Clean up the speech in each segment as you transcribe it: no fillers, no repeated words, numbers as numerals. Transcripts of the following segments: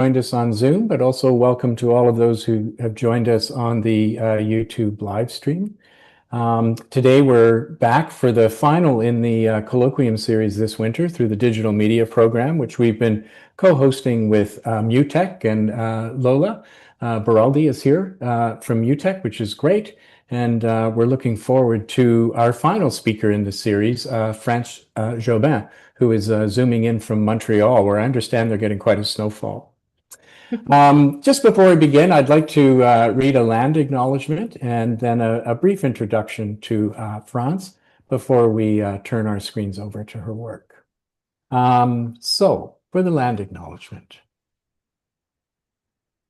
joined us on Zoom, but also welcome to all of those who have joined us on the YouTube live stream. Today we're back for the final in the colloquium series this winter through the digital media program, which we've been co-hosting with MUTEK, and Lola Baraldi is here from MUTEK, which is great. And we're looking forward to our final speaker in the series, France Jobin, who is zooming in from Montreal, where I understand they're getting quite a snowfall. Just before we begin, I'd like to read a land acknowledgement and then a brief introduction to France before we turn our screens over to her work. So, for the land acknowledgement.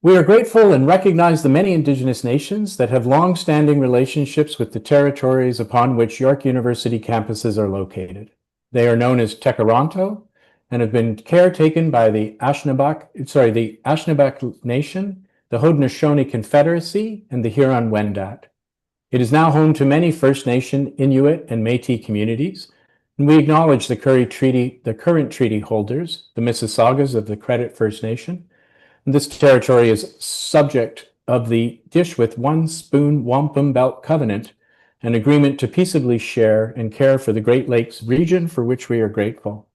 We are grateful and recognize the many Indigenous nations that have long-standing relationships with the territories upon which York University campuses are located. They are known as Tekaronto and have been caretaken by the Anishinaabe Nation, the Haudenosaunee Confederacy, and the Huron-Wendat. It is now home to many First Nation, Inuit, and Métis communities, and we acknowledge the current treaty holders, the Mississaugas of the Credit First Nation. And this territory is subject of the Dish with One Spoon Wampum Belt Covenant, an agreement to peaceably share and care for the Great Lakes region, for which we are grateful.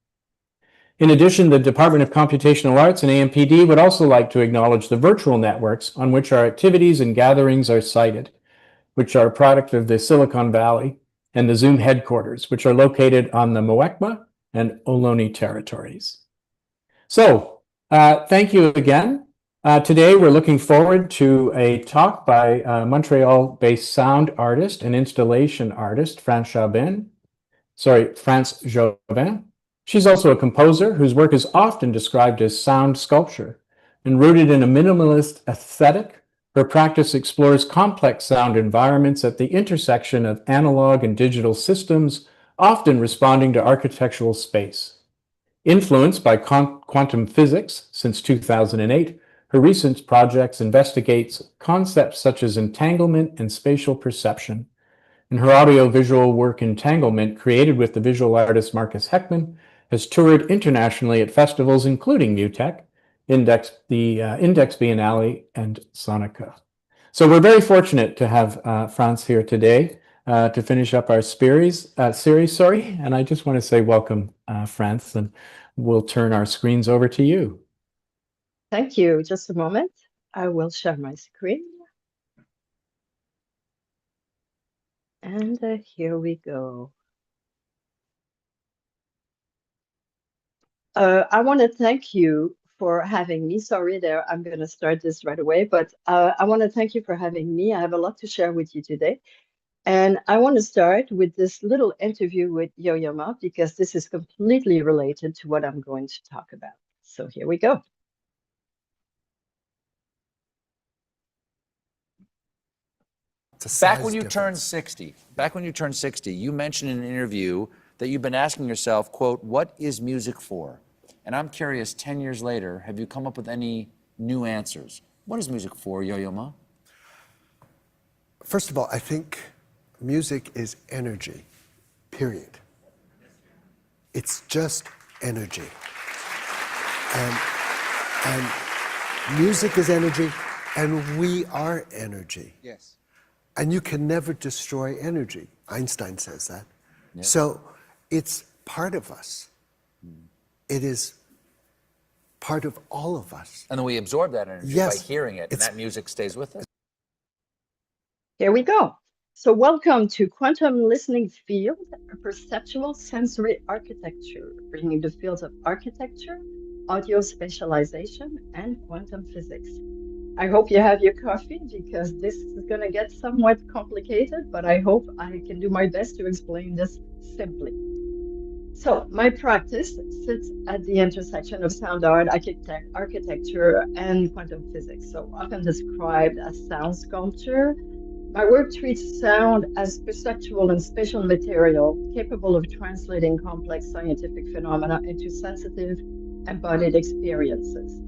In addition, the Department of Computational Arts and AMPD would also like to acknowledge the virtual networks on which our activities and gatherings are sited, which are a product of the Silicon Valley, and the Zoom headquarters, which are located on the Muwekma and Ohlone territories. So, thank you again. Today, we're looking forward to a talk by Montreal-based sound artist and installation artist, France Jobin. She's also a composer whose work is often described as sound sculpture. And rooted in a minimalist aesthetic, her practice explores complex sound environments at the intersection of analog and digital systems, often responding to architectural space. Influenced by quantum physics since 2008, her recent projects investigates concepts such as entanglement and spatial perception. And her audiovisual work Entanglement, created with the visual artist Markus Heckmann, has toured internationally at festivals including MUTEK, Index Biennale, and Sonica. So we're very fortunate to have France here today to finish up our series. And I just want to say welcome, France, and we'll turn our screens over to you. Thank you. Just a moment. I will share my screen. And here we go. I want to thank you for having me. Sorry there, I'm going to start this right away, but I want to thank you for having me. I have a lot to share with you today. And I want to start with this little interview with Yo-Yo Ma, because this is completely related to what I'm going to talk about. So here we go. Back when you turned 60, you mentioned in an interview that you've been asking yourself, quote, what is music for? And I'm curious, 10 years later, have you come up with any new answers? What is music for, Yo-Yo Ma? First of all, I think music is energy, period. It's just energy. And music is energy, and we are energy. Yes. And you can never destroy energy. Einstein says that. Yeah. So it's part of us. It is part of all of us. And then we absorb that energy by hearing it, and that music stays with us. Here we go. So welcome to Quantum Listening Field, a perceptual sensory architecture, bringing the fields of architecture, audio spatialization, and quantum physics. I hope you have your coffee, because this is going to get somewhat complicated, but I hope I can do my best to explain this simply. So my practice sits at the intersection of sound art, architecture, and quantum physics. So often described as sound sculpture, my work treats sound as perceptual and spatial material capable of translating complex scientific phenomena into sensitive, embodied experiences.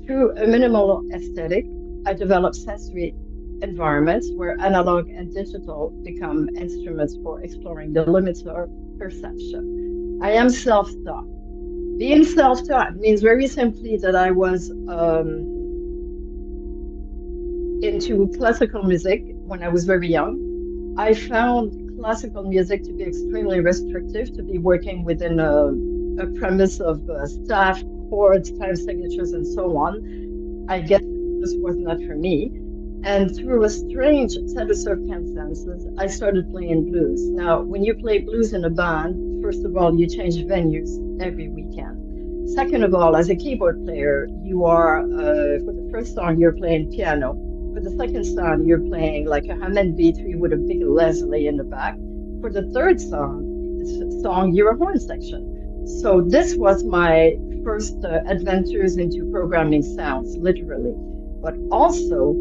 Through a minimal aesthetic, I develop sensory environments where analog and digital become instruments for exploring the limits of perception. I am self-taught. Being self-taught means very simply that I was into classical music when I was very young. I found classical music to be extremely restrictive, to be working within a premise of staff, chords, time signatures, and so on. I guess this was not for me. And through a strange set of circumstances, I started playing blues. Now, when you play blues in a band, first of all, you change venues every weekend. Second of all, as a keyboard player, you are, for the first song, you're playing piano. For the second song, you're playing like a Hammond B3 with a big Leslie in the back. For the third song, you're a horn section. So this was my first adventures into programming sounds, literally. But also,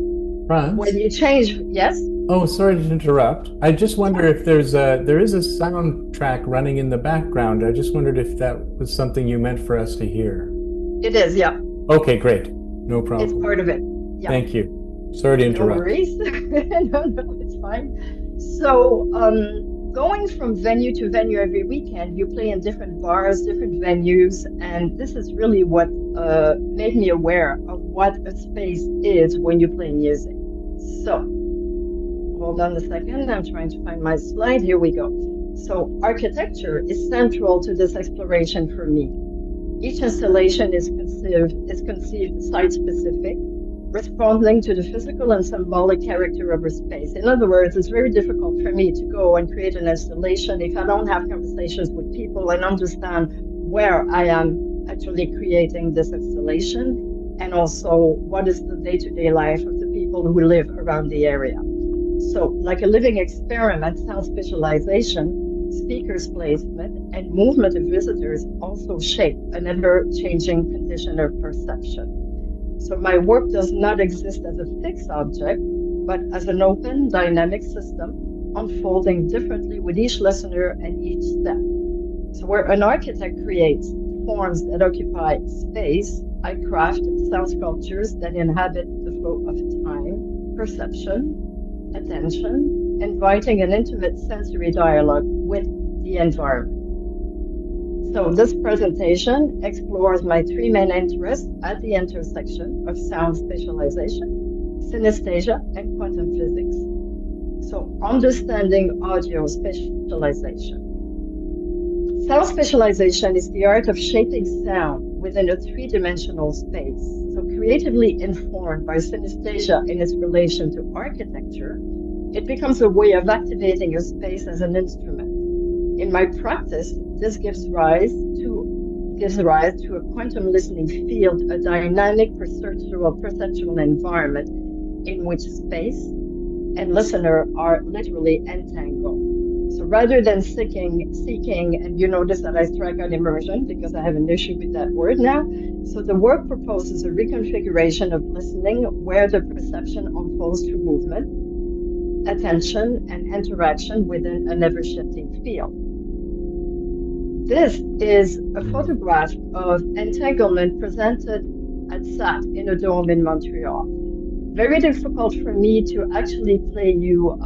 Franz? when you change, yes? Oh, sorry to interrupt. I just wonder if there is a soundtrack running in the background. I just wondered if that was something you meant for us to hear. It is, yeah. Okay, great. No problem. It's part of it. Yeah. Thank you. Sorry to interrupt. No worries. No, it's fine. So, going from venue to venue every weekend, you play in different bars, different venues, and this is really what made me aware of what a space is when you play music. So, hold on a second. I'm trying to find my slide. Here we go. So, architecture is central to this exploration for me. Each installation is conceived site-specific, responding to the physical and symbolic character of a space. In other words, it's very difficult for me to go and create an installation if I don't have conversations with people and understand where I am actually creating this installation, and also what is the day-to-day life of the people who live around the area. So, like a living experiment, sound spatialization, speakers placement, and movement of visitors also shape an ever-changing condition of perception. So my work does not exist as a fixed object, but as an open, dynamic system, unfolding differently with each listener and each step. So where an architect creates forms that occupy space, I craft sound sculptures that inhabit the flow of time, perception, attention, inviting an intimate sensory dialogue with the environment. So this presentation explores my three main interests at the intersection of sound spatialization, synesthesia, and quantum physics. So understanding audio spatialization. Sound spatialization is the art of shaping sound within a three-dimensional space. So creatively informed by synesthesia in its relation to architecture, it becomes a way of activating a space as an instrument. In my practice, this gives rise to a quantum listening field, a dynamic perceptual environment in which space and listener are literally entangled. So rather than seeking, and you notice that I strike out immersion because I have an issue with that word now. So the work proposes a reconfiguration of listening where the perception unfolds through movement, attention, and interaction within an ever-shifting field. This is a photograph of Entanglement presented at SAT in a dome in Montreal. Very difficult for me to actually play you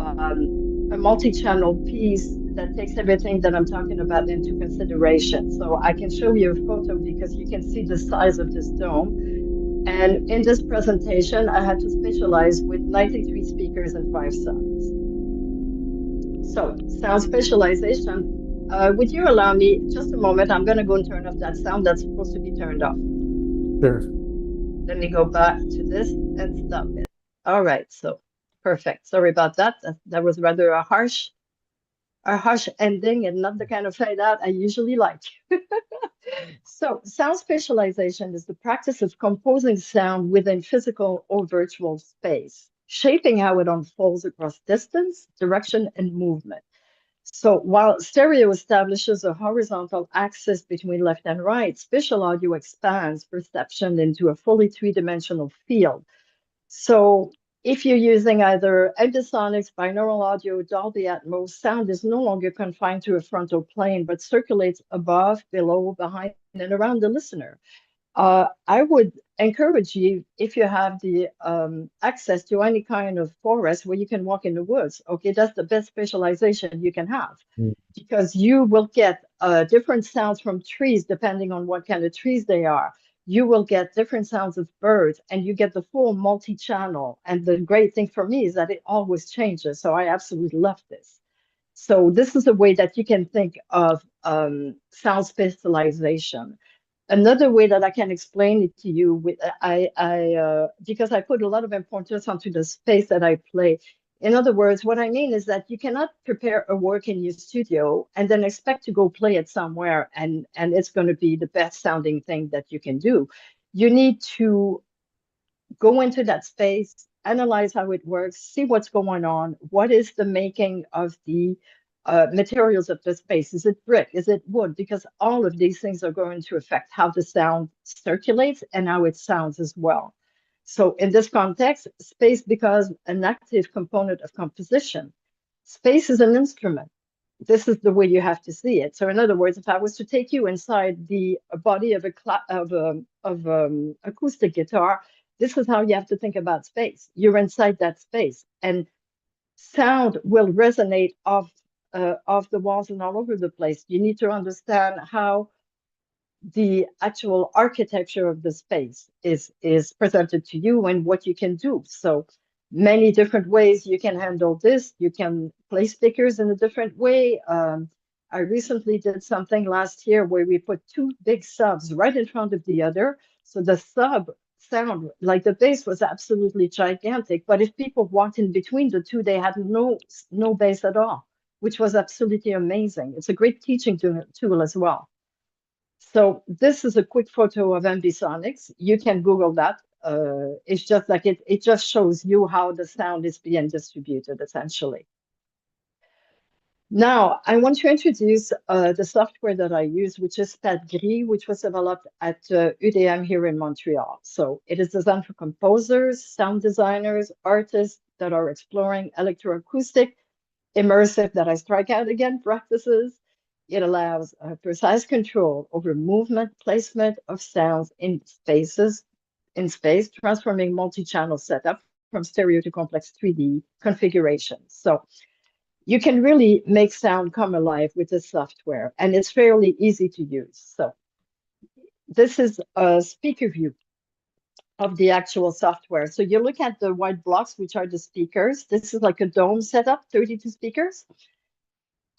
a multi-channel piece that takes everything that I'm talking about into consideration. So I can show you a photo because you can see the size of this dome. And in this presentation, I had to specialize with 93 speakers and 5 sounds. So sound spatialization. Would you allow me just a moment? I'm going to go and turn off that sound that's supposed to be turned off. Sure. Let me go back to this and stop it. All right, so perfect. Sorry about that. That was rather a harsh ending and not the kind of fade out I usually like. So sound spatialization is the practice of composing sound within physical or virtual space, shaping how it unfolds across distance, direction, and movement. So while stereo establishes a horizontal axis between left and right, spatial audio expands perception into a fully three-dimensional field. So if you're using either ambisonics, binaural audio, Dolby Atmos, sound is no longer confined to a frontal plane, but circulates above, below, behind, and around the listener. I would encourage you, if you have the access to any kind of forest where you can walk in the woods, okay, that's the best specialization you can have. Because you will get different sounds from trees depending on what kind of trees they are. You will get different sounds of birds, and you get the full multi-channel. And the great thing for me is that it always changes. So I absolutely love this. So this is a way that you can think of sound specialization. Another way that I can explain it to you, because I put a lot of importance onto the space that I play. In other words, what I mean is that you cannot prepare a work in your studio and then expect to go play it somewhere and it's going to be the best sounding thing that you can do. You need to go into that space, analyze how it works, see what's going on, what is the making of the materials of the space. Is it brick? Is it wood? Because all of these things are going to affect how the sound circulates and how it sounds as well. So in this context, space becomes an active component of composition. Space is an instrument. This is the way you have to see it. So in other words, if I was to take you inside the body of acoustic guitar, this is how you have to think about space. You're inside that space, and sound will resonate off the walls and all over the place. You need to understand how the actual architecture of the space is presented to you and what you can do. So many different ways you can handle this. You can place speakers in a different way. I recently did something last year where we put two big subs right in front of the other. So the sub sound, like the bass, was absolutely gigantic. But if people walked in between the two, they had no bass at all, which was absolutely amazing. It's a great teaching tool as well. So this is a quick photo of ambisonics. You can Google that. It's just like it just shows you how the sound is being distributed, essentially. Now, I want to introduce the software that I use, which is SpatGris, which was developed at UDM here in Montreal. So it is designed for composers, sound designers, artists that are exploring electroacoustic, immersive, that I strike out again, practices. It allows precise control over movement, placement of sounds in space, transforming multi-channel setup from stereo to complex 3D configurations. So you can really make sound come alive with this software, and it's fairly easy to use. So this is a speaker view of the actual software. So you look at the white blocks, which are the speakers. This is like a dome setup, 32 speakers.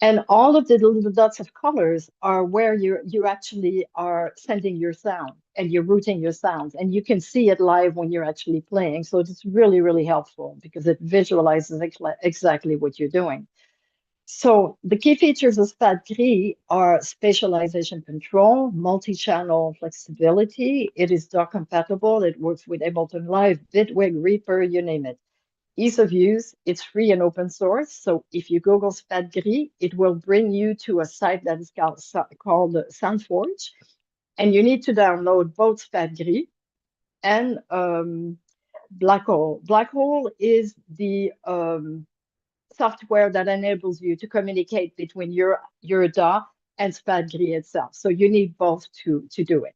And all of the little dots of colors are where you actually are sending your sound and you're routing your sounds. And you can see it live when you're actually playing. So it's really, really helpful because it visualizes exactly what you're doing. So the key features of SpatGris are spatialization control, multi-channel flexibility. It is DOC compatible. It works with Ableton Live, Bitwig, Reaper, you name it. Ease of use, it's free and open source. So if you Google SpatGris, it will bring you to a site that is called SoundForge. And you need to download both SpatGris and Black Hole. Black Hole is the software that enables you to communicate between your DAW and SpatGris itself. So you need both to do it.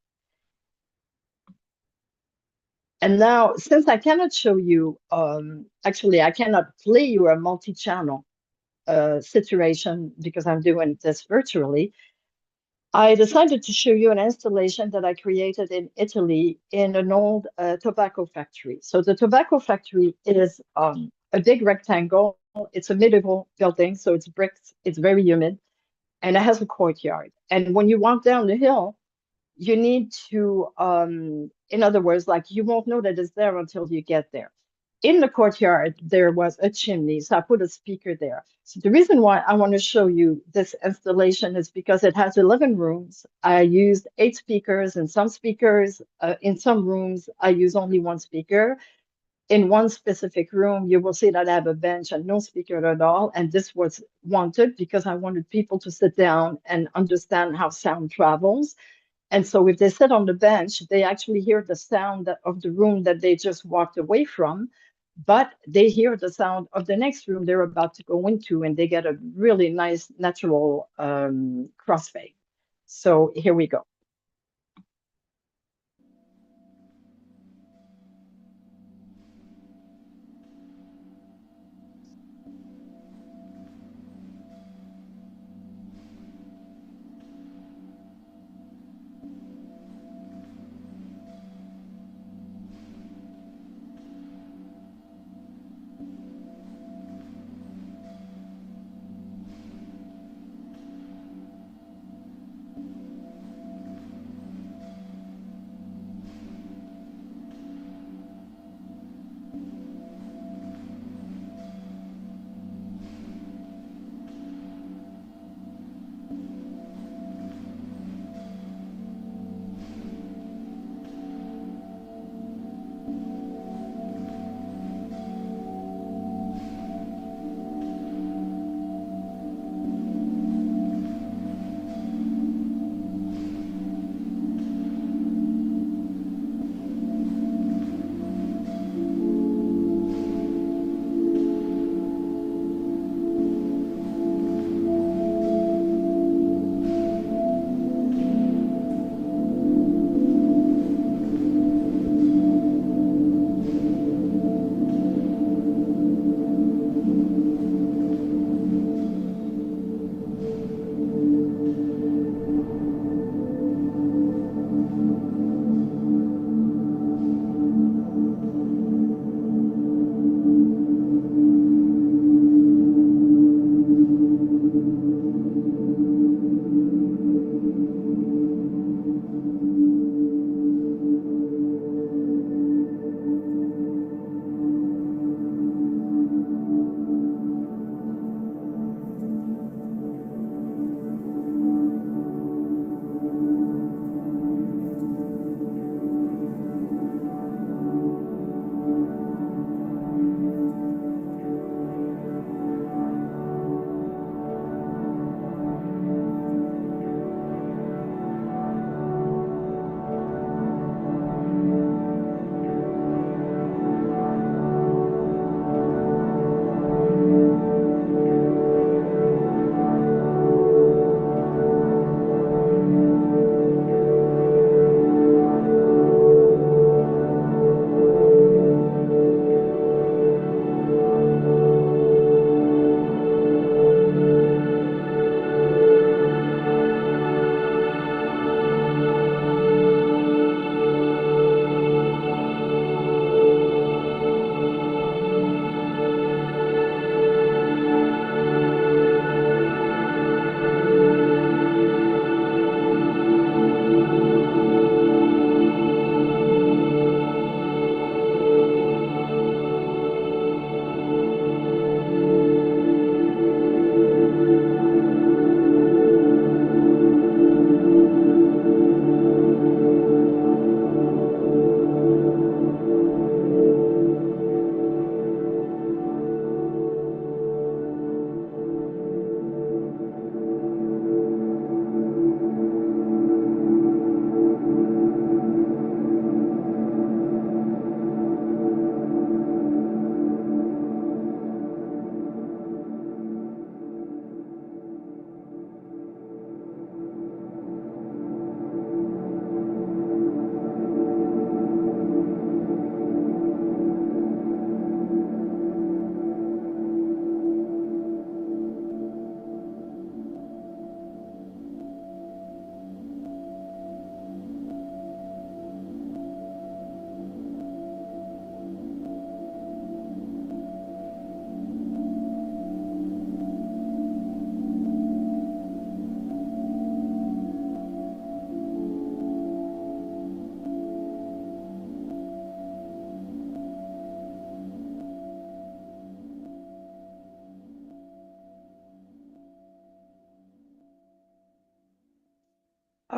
And now, since I cannot show you, actually, I cannot play you a multi-channel situation because I'm doing this virtually, I decided to show you an installation that I created in Italy in an old tobacco factory. So the tobacco factory is a big rectangle. It's a medieval building, so it's bricks, it's very humid, and it has a courtyard. And when you walk down the hill, you need to, in other words, like you won't know that it's there until you get there. In the courtyard, there was a chimney, so I put a speaker there. So the reason why I want to show you this installation is because it has 11 rooms. I used 8 speakers and some speakers. In some rooms, I use only 1 speaker. In one specific room, you will see that I have a bench and no speaker at all. And this was wanted because I wanted people to sit down and understand how sound travels. And so if they sit on the bench, they actually hear the sound of the room that they just walked away from, but they hear the sound of the next room they're about to go into, and they get a really nice natural crossfade. So here we go.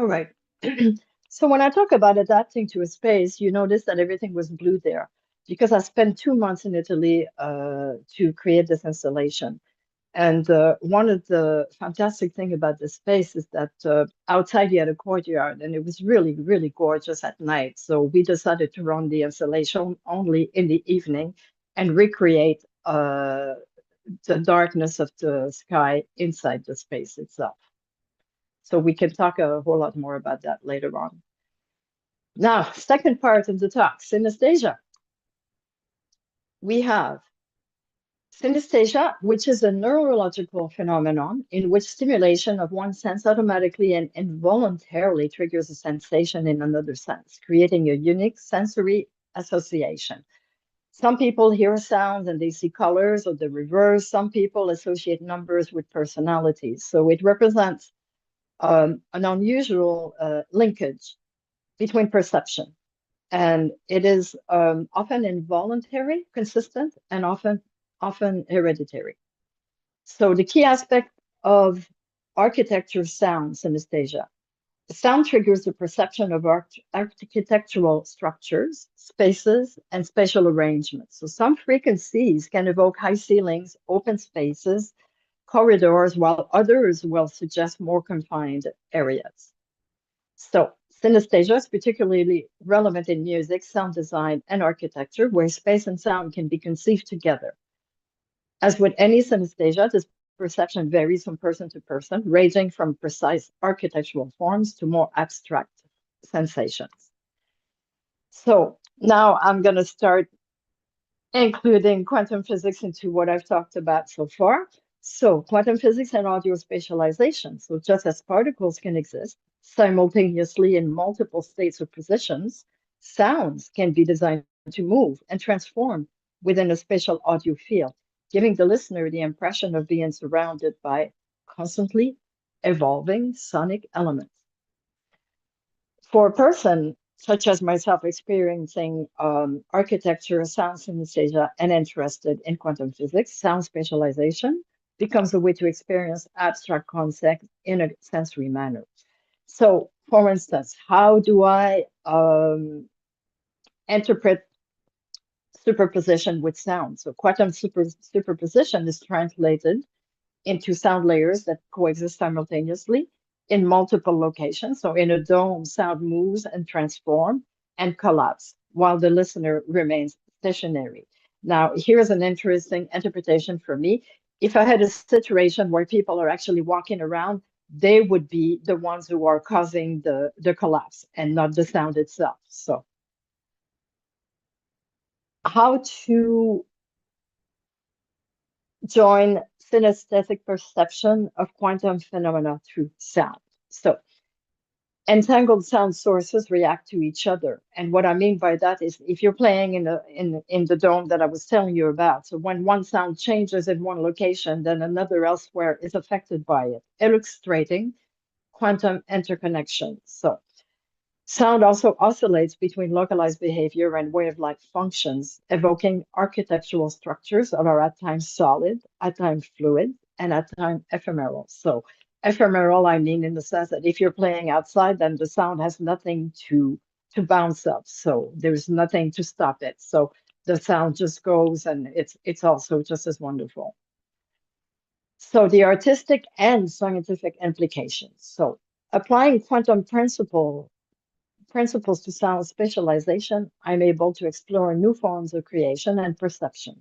right. So when I talk about adapting to a space, you notice that everything was blue there because I spent 2 months in Italy to create this installation. And one of the fantastic thing about this space is that outside you had a courtyard, and it was really, really gorgeous at night. So we decided to run the installation only in the evening and recreate the darkness of the sky inside the space itself. So we can talk a whole lot more about that later on. Now, second part of the talk, synesthesia. We have synesthesia, which is a neurological phenomenon in which stimulation of one sense automatically and involuntarily triggers a sensation in another sense, creating a unique sensory association. Some people hear sounds and they see colors, or the reverse. Some people associate numbers with personalities. So it represents an unusual linkage between perception. And it is often involuntary, consistent, and often hereditary. So the key aspect of architecture sound synesthesia. Sound triggers the perception of architectural structures, spaces, and spatial arrangements. So some frequencies can evoke high ceilings, open spaces, corridors, while others will suggest more confined areas. So synesthesia is particularly relevant in music, sound design, and architecture, where space and sound can be conceived together. As with any synesthesia, this perception varies from person to person, ranging from precise architectural forms to more abstract sensations. So now I'm going to start including quantum physics into what I've talked about so far. So quantum physics and audio spatialization. So just as particles can exist simultaneously in multiple states or positions, sounds can be designed to move and transform within a spatial audio field, giving the listener the impression of being surrounded by constantly evolving sonic elements. For a person such as myself experiencing architecture, sound synesthesia, and interested in quantum physics, sound spatialization becomes a way to experience abstract concepts in a sensory manner. So, for instance, how do I interpret superposition with sound? So quantum superposition is translated into sound layers that coexist simultaneously in multiple locations. So in a dome, sound moves and transforms and collapse while the listener remains stationary. Now, here's an interesting interpretation for me. If I had a situation where people are actually walking around, they would be the ones who are causing the collapse and not the sound itself. So how to join synesthetic perception of quantum phenomena through sound. So entangled sound sources react to each other. And what I mean by that is if you're playing in the dome that I was telling you about, so when one sound changes in one location, then another elsewhere is affected by it, illustrating quantum interconnection. So sound also oscillates between localized behavior and way-of-life functions, evoking architectural structures that are at times solid, at times fluid, and at times ephemeral. So ephemeral, I mean in the sense that if you're playing outside, then the sound has nothing to bounce up. So there's nothing to stop it. So the sound just goes, and it's also just as wonderful. So the artistic and scientific implications. So applying quantum principles to sound spatialization, I'm able to explore new forms of creation and perception.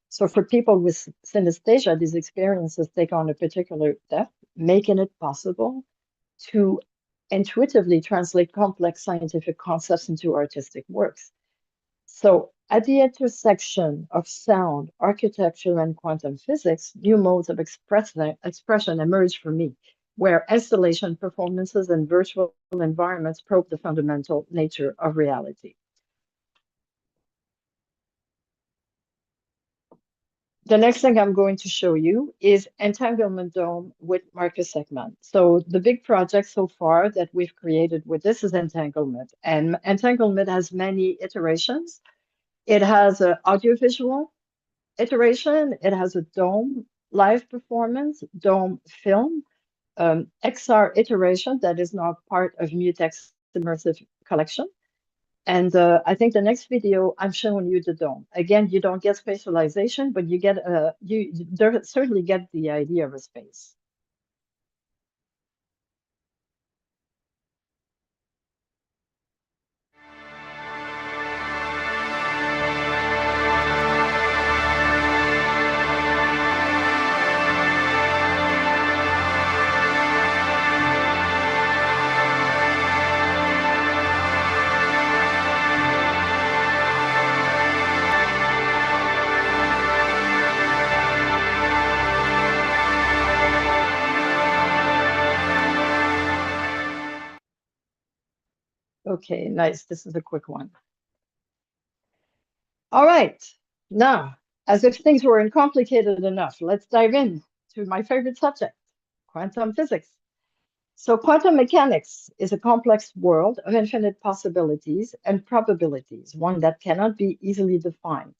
So for people with synesthesia, these experiences take on a particular depth, making it possible to intuitively translate complex scientific concepts into artistic works. So at the intersection of sound, architecture, and quantum physics, new modes of expression emerge for me, where installation performances and virtual environments probe the fundamental nature of reality. The next thing I'm going to show you is Entanglement Dome with Markus Heckmann. So the big project so far that we've created with this is Entanglement. And Entanglement has many iterations. It has an audiovisual iteration. It has a dome live performance, dome film, XR iteration that is now part of MUTEK's immersive collection. And I think the next video, I'm showing you the dome. Again, you don't get spatialization, but you get you certainly get the idea of a space. Okay, nice. This is a quick one. All right. Now, as if things weren't complicated enough, let's dive in to my favorite subject, quantum physics. So quantum mechanics is a complex world of infinite possibilities and probabilities, one that cannot be easily defined.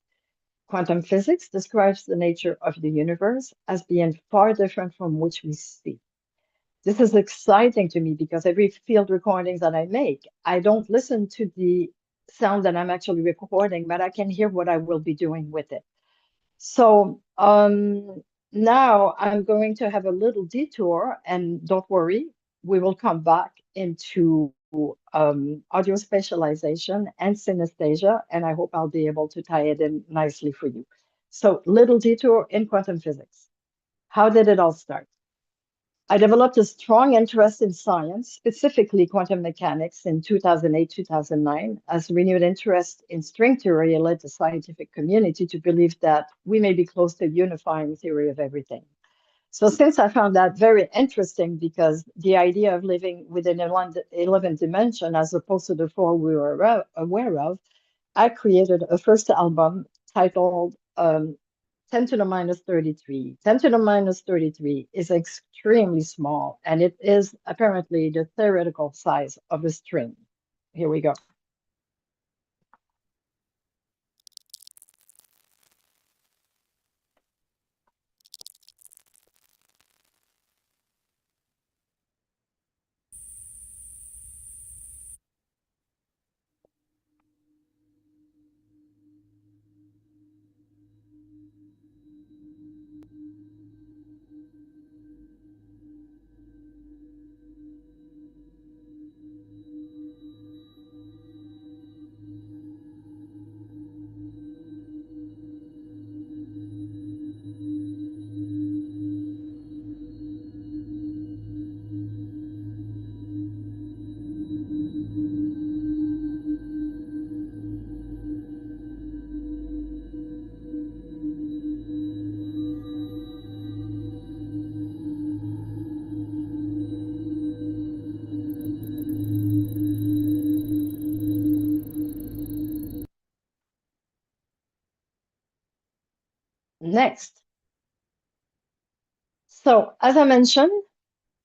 Quantum physics describes the nature of the universe as being far different from which we see. This is exciting to me because every field recording that I make, I don't listen to the sound that I'm actually recording, but I can hear what I will be doing with it. So now I'm going to have a little detour, and don't worry, we will come back into audio spatialization and synesthesia, and I hope I'll be able to tie it in nicely for you. So little detour in quantum physics. How did it all start? I developed a strong interest in science, specifically quantum mechanics, in 2008, 2009, as renewed interest in string theory led the scientific community to believe that we may be close to unifying theory of everything. So since I found that very interesting, because the idea of living within 11 dimension as opposed to the 4 we were aware of, I created a first album titled 10 to the minus 33. 10 to the minus 33 is extremely small, and it is apparently the theoretical size of a string. Here we go. Next. So as I mentioned,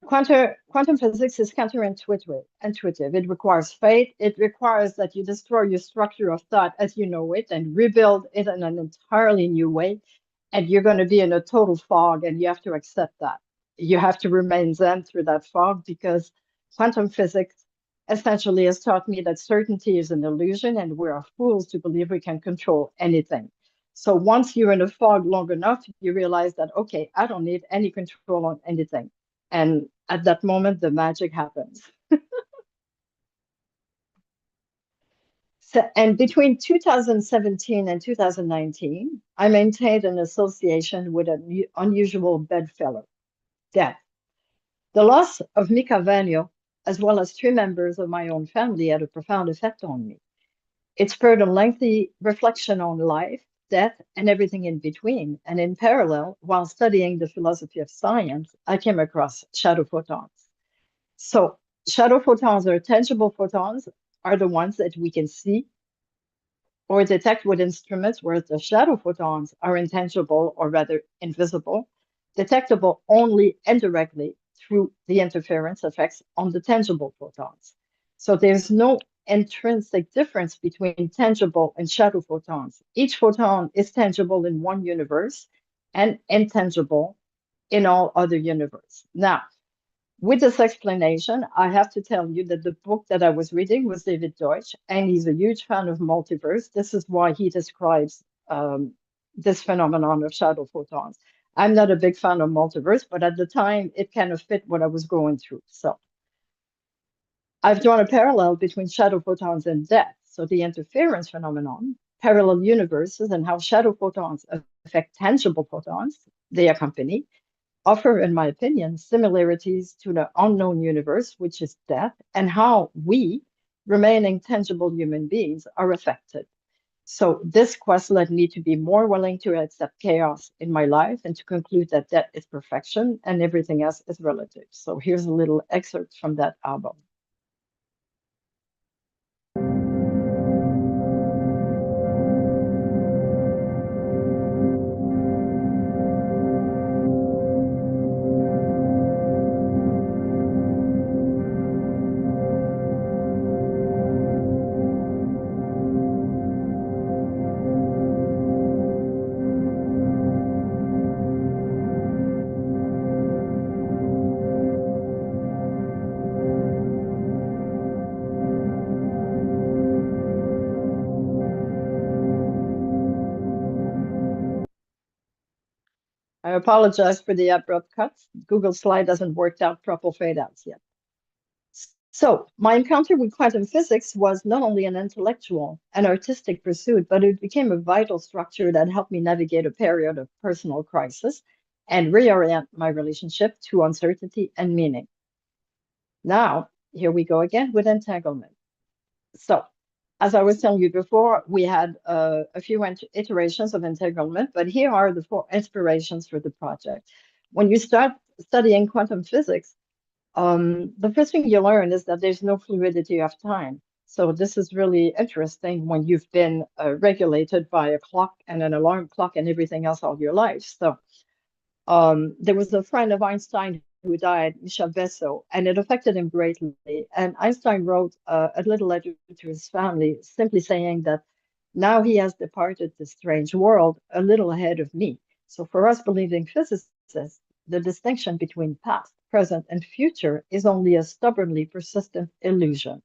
quantum physics is counterintuitive. It requires faith. It requires that you destroy your structure of thought as you know it and rebuild it in an entirely new way. And you're going to be in a total fog, and you have to accept that. You have to remain zen through that fog, because quantum physics essentially has taught me that certainty is an illusion, and we are fools to believe we can control anything. So once you're in a fog long enough, you realize that, okay, I don't need any control on anything. And at that moment, the magic happens. So, and between 2017 and 2019, I maintained an association with an unusual bedfellow, death. The loss of Mika Vanyo, as well as 3 members of my own family, had a profound effect on me. It spurred a lengthy reflection on life, death, and everything in between. And in parallel, while studying the philosophy of science, I came across shadow photons. So shadow photons, or tangible photons, are the ones that we can see or detect with instruments, whereas the shadow photons are intangible, or rather invisible, detectable only indirectly through the interference effects on the tangible photons. So there's no intrinsic difference between tangible and shadow photons. Each photon is tangible in one universe and intangible in all other universes. Now, With this explanation, I have to tell you that the book that I was reading was David Deutsch, and he's a huge fan of multiverse. This is why he describes this phenomenon of shadow photons. I'm not a big fan of multiverse, but at the time, it kind of fit what I was going through. So I've drawn a parallel between shadow photons and death. So the interference phenomenon, parallel universes, and how shadow photons affect tangible photons they accompany, offer, in my opinion, similarities to the unknown universe, which is death, and how we, remaining tangible human beings, are affected. So this quest led me to be more willing to accept chaos in my life and to conclude that death is perfection and everything else is relative. So here's a little excerpt from that album. I apologize for the abrupt cuts. Google Slide hasn't worked out proper fade outs yet. So my encounter with quantum physics was not only an intellectual and artistic pursuit, but it became a vital structure that helped me navigate a period of personal crisis and reorient my relationship to uncertainty and meaning. Now, here we go again with entanglement. So as I was telling you before, we had a few iterations of entanglement, but here are the 4 inspirations for the project. When you start studying quantum physics, the first thing you learn is that there's no fluidity of time. So this is really interesting when you've been regulated by a clock and an alarm clock and everything else all your life. So there was a friend of Einstein who died, Michel Besso, and it affected him greatly. And Einstein wrote a little letter to his family, simply saying that now he has departed this strange world a little ahead of me. So for us believing physicists, the distinction between past, present, and future is only a stubbornly persistent illusion.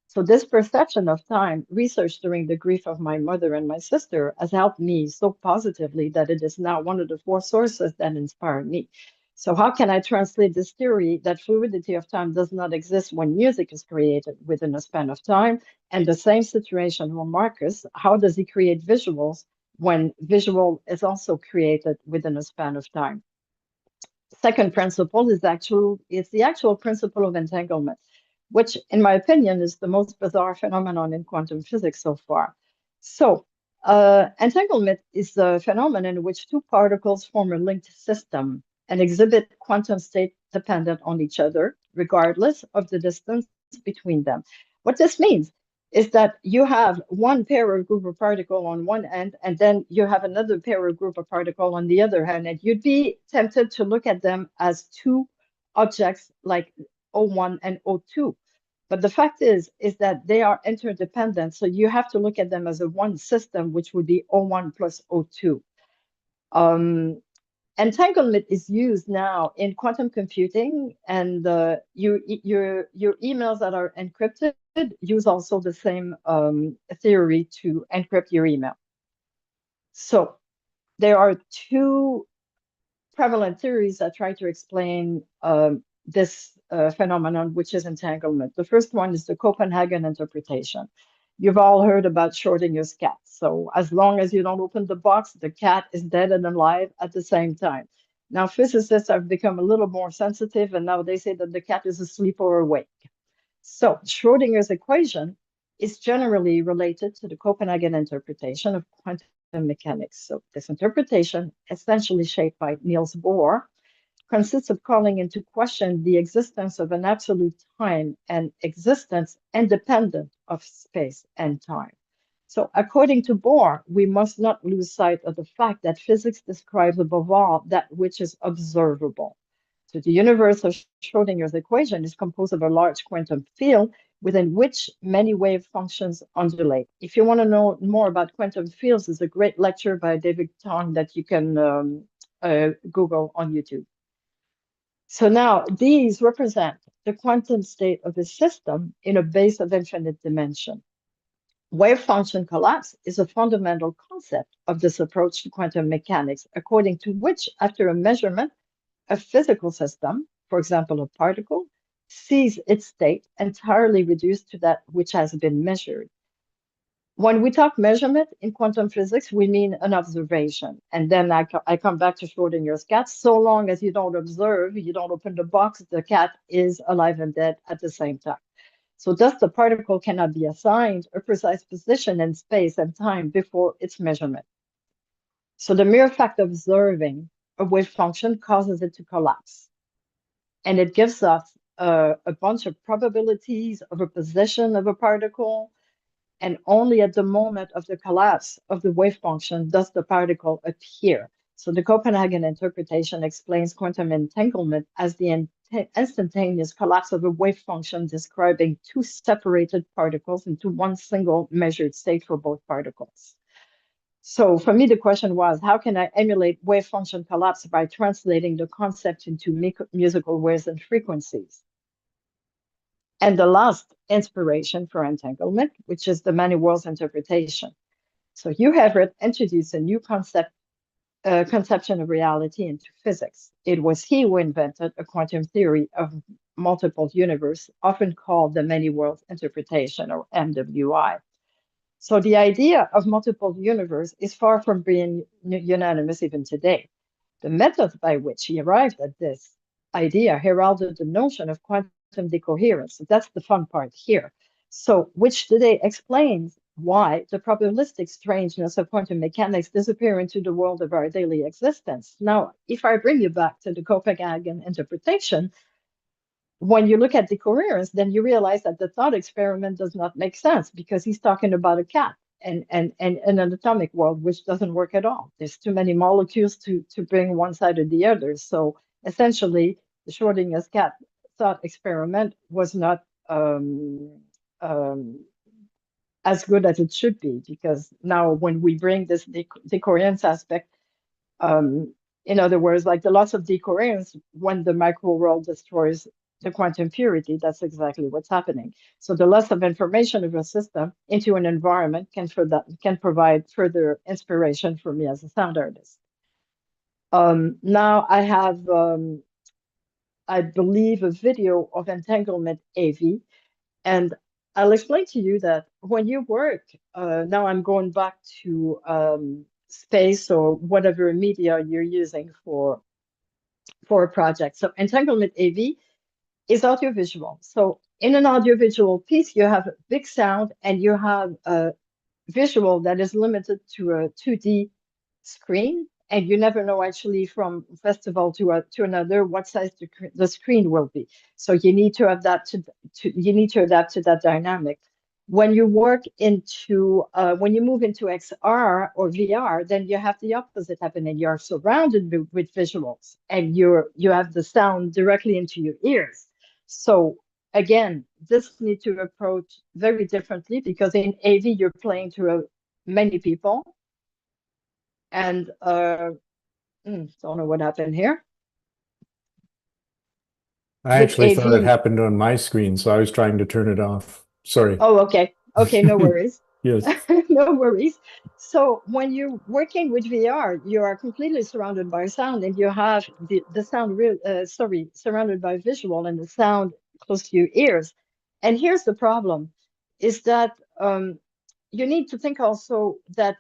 So this perception of time, researched during the grief of my mother and my sister, has helped me so positively that it is now one of the 4 sources that inspired me. So how can I translate this theory that fluidity of time does not exist when music is created within a span of time? And the same situation for Markus, how does he create visuals when visual is also created within a span of time? Second principle is the actual principle of entanglement, which, in my opinion, is the most bizarre phenomenon in quantum physics so far. So, entanglement is a phenomenon in which 2 particles form a linked system and exhibit quantum state dependent on each other, regardless of the distance between them. What this means is that you have one pair of group of particle on one end, and then you have another pair of group of particle on the other hand, and you'd be tempted to look at them as 2 objects like O1 and O2. But the fact is that they are interdependent, so you have to look at them as a one system, which would be O1 plus O2. Entanglement is used now in quantum computing, and your emails that are encrypted use also the same theory to encrypt your email. So there are 2 prevalent theories that try to explain this phenomenon, which is entanglement. The first one is the Copenhagen interpretation. You've all heard about Schrodinger's cat. So as long as you don't open the box, the cat is dead and alive at the same time. Now, physicists have become a little more sensitive, and now they say that the cat is asleep or awake. So Schrodinger's equation is generally related to the Copenhagen interpretation of quantum mechanics. So this interpretation, essentially shaped by Niels Bohr, consists of calling into question the existence of an absolute time and existence independent of space and time. So according to Bohr, we must not lose sight of the fact that physics describes above all that which is observable. So the universe of Schrodinger's equation is composed of a large quantum field within which many wave functions undulate. If you want to know more about quantum fields, there's a great lecture by David Tong that you can Google on YouTube. So now these represent the quantum state of the system in a base of infinite dimension. Wave function collapse is a fundamental concept of this approach to quantum mechanics, according to which, after a measurement, a physical system, for example, a particle, sees its state entirely reduced to that which has been measured. When we talk measurement in quantum physics, we mean an observation. And then I come back to Schrodinger's cat. So long as you don't observe, you don't open the box, the cat is alive and dead at the same time. So thus the particle cannot be assigned a precise position in space and time before its measurement. So the mere fact of observing a wave function causes it to collapse. And it gives us a bunch of probabilities of a position of a particle, and only at the moment of the collapse of the wave function does the particle appear. So the Copenhagen interpretation explains quantum entanglement as the instantaneous collapse of a wave function describing two separated particles into one single measured state for both particles. So for me, the question was, how can I emulate wave function collapse by translating the concept into musical waves and frequencies? And the last inspiration for entanglement, which is the many worlds interpretation. So Hugh Everett introduced a new conception of reality into physics. It was he who invented a quantum theory of multiple universe, often called the many worlds interpretation, or MWI. So the idea of multiple universe is far from being unanimous even today. The method by which he arrived at this idea heralded the notion of quantum decoherence. So that's the fun part here. So, which today explains why the probabilistic strangeness of quantum mechanics disappear into the world of our daily existence. Now, if I bring you back to the Copenhagen interpretation, when you look at decoherence, then you realize that the thought experiment does not make sense because he's talking about a cat and an atomic world, which doesn't work at all. There's too many molecules to bring one side or the other. So essentially, the Schrodinger's cat thought experiment was not as good as it should be, because now when we bring this decoherence aspect, in other words, like the loss of decoherence when the micro world destroys the quantum purity, that's exactly what's happening. So the loss of information of a system into an environment can provide further inspiration for me as a sound artist. Now I have, I believe, a video of Entanglement AV, and I'll explain to you that when you work, now I'm going back to space or whatever media you're using for a project. So Entanglement AV is audiovisual. So in an audiovisual piece, you have big sound and you have a visual that is limited to a 2D screen. And you never know actually from festival to another what size the screen will be. So you need to adapt to that dynamic. When you work into when you move into XR or VR, then you have the opposite happening. You're surrounded with visuals, and you have the sound directly into your ears. So again, this needs to approach very differently, because in AV you're playing to many people, and don't know what happened here. I With actually thought it AV, happened on my screen, so I was trying to turn it off. Sorry. oh, okay, no worries. Yes. No worries. So when you're working with VR, you are completely surrounded by sound, and you have the sound surrounded by visual and the sound close to your ears. And here's the problem, is that you need to think also that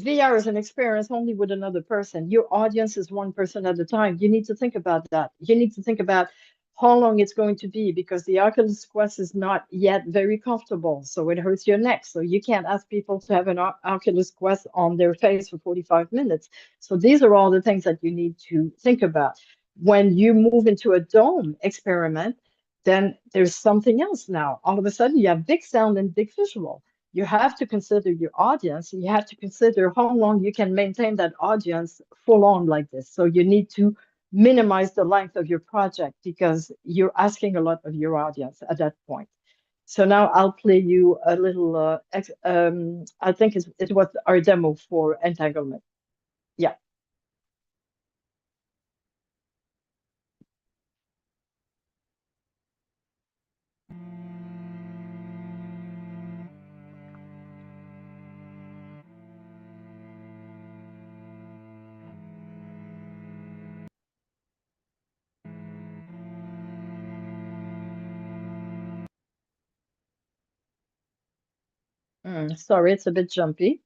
VR is an experience only with another person. Your audience is one person at a time. You need to think about that. You need to think about how long it's going to be, because the Oculus Quest is not yet very comfortable. So it hurts your neck. So you can't ask people to have an Oculus Quest on their face for 45 minutes. So these are all the things that you need to think about. When you move into a dome experiment, then there's something else now. All of a sudden, you have big sound and big visual. You have to consider your audience. You have to consider how long you can maintain that audience full on like this. So you need to minimize the length of your project, because you're asking a lot of your audience at that point. So now I'll play you a little, I think it was our demo for Entanglement. Yeah. Sorry, it's a bit jumpy.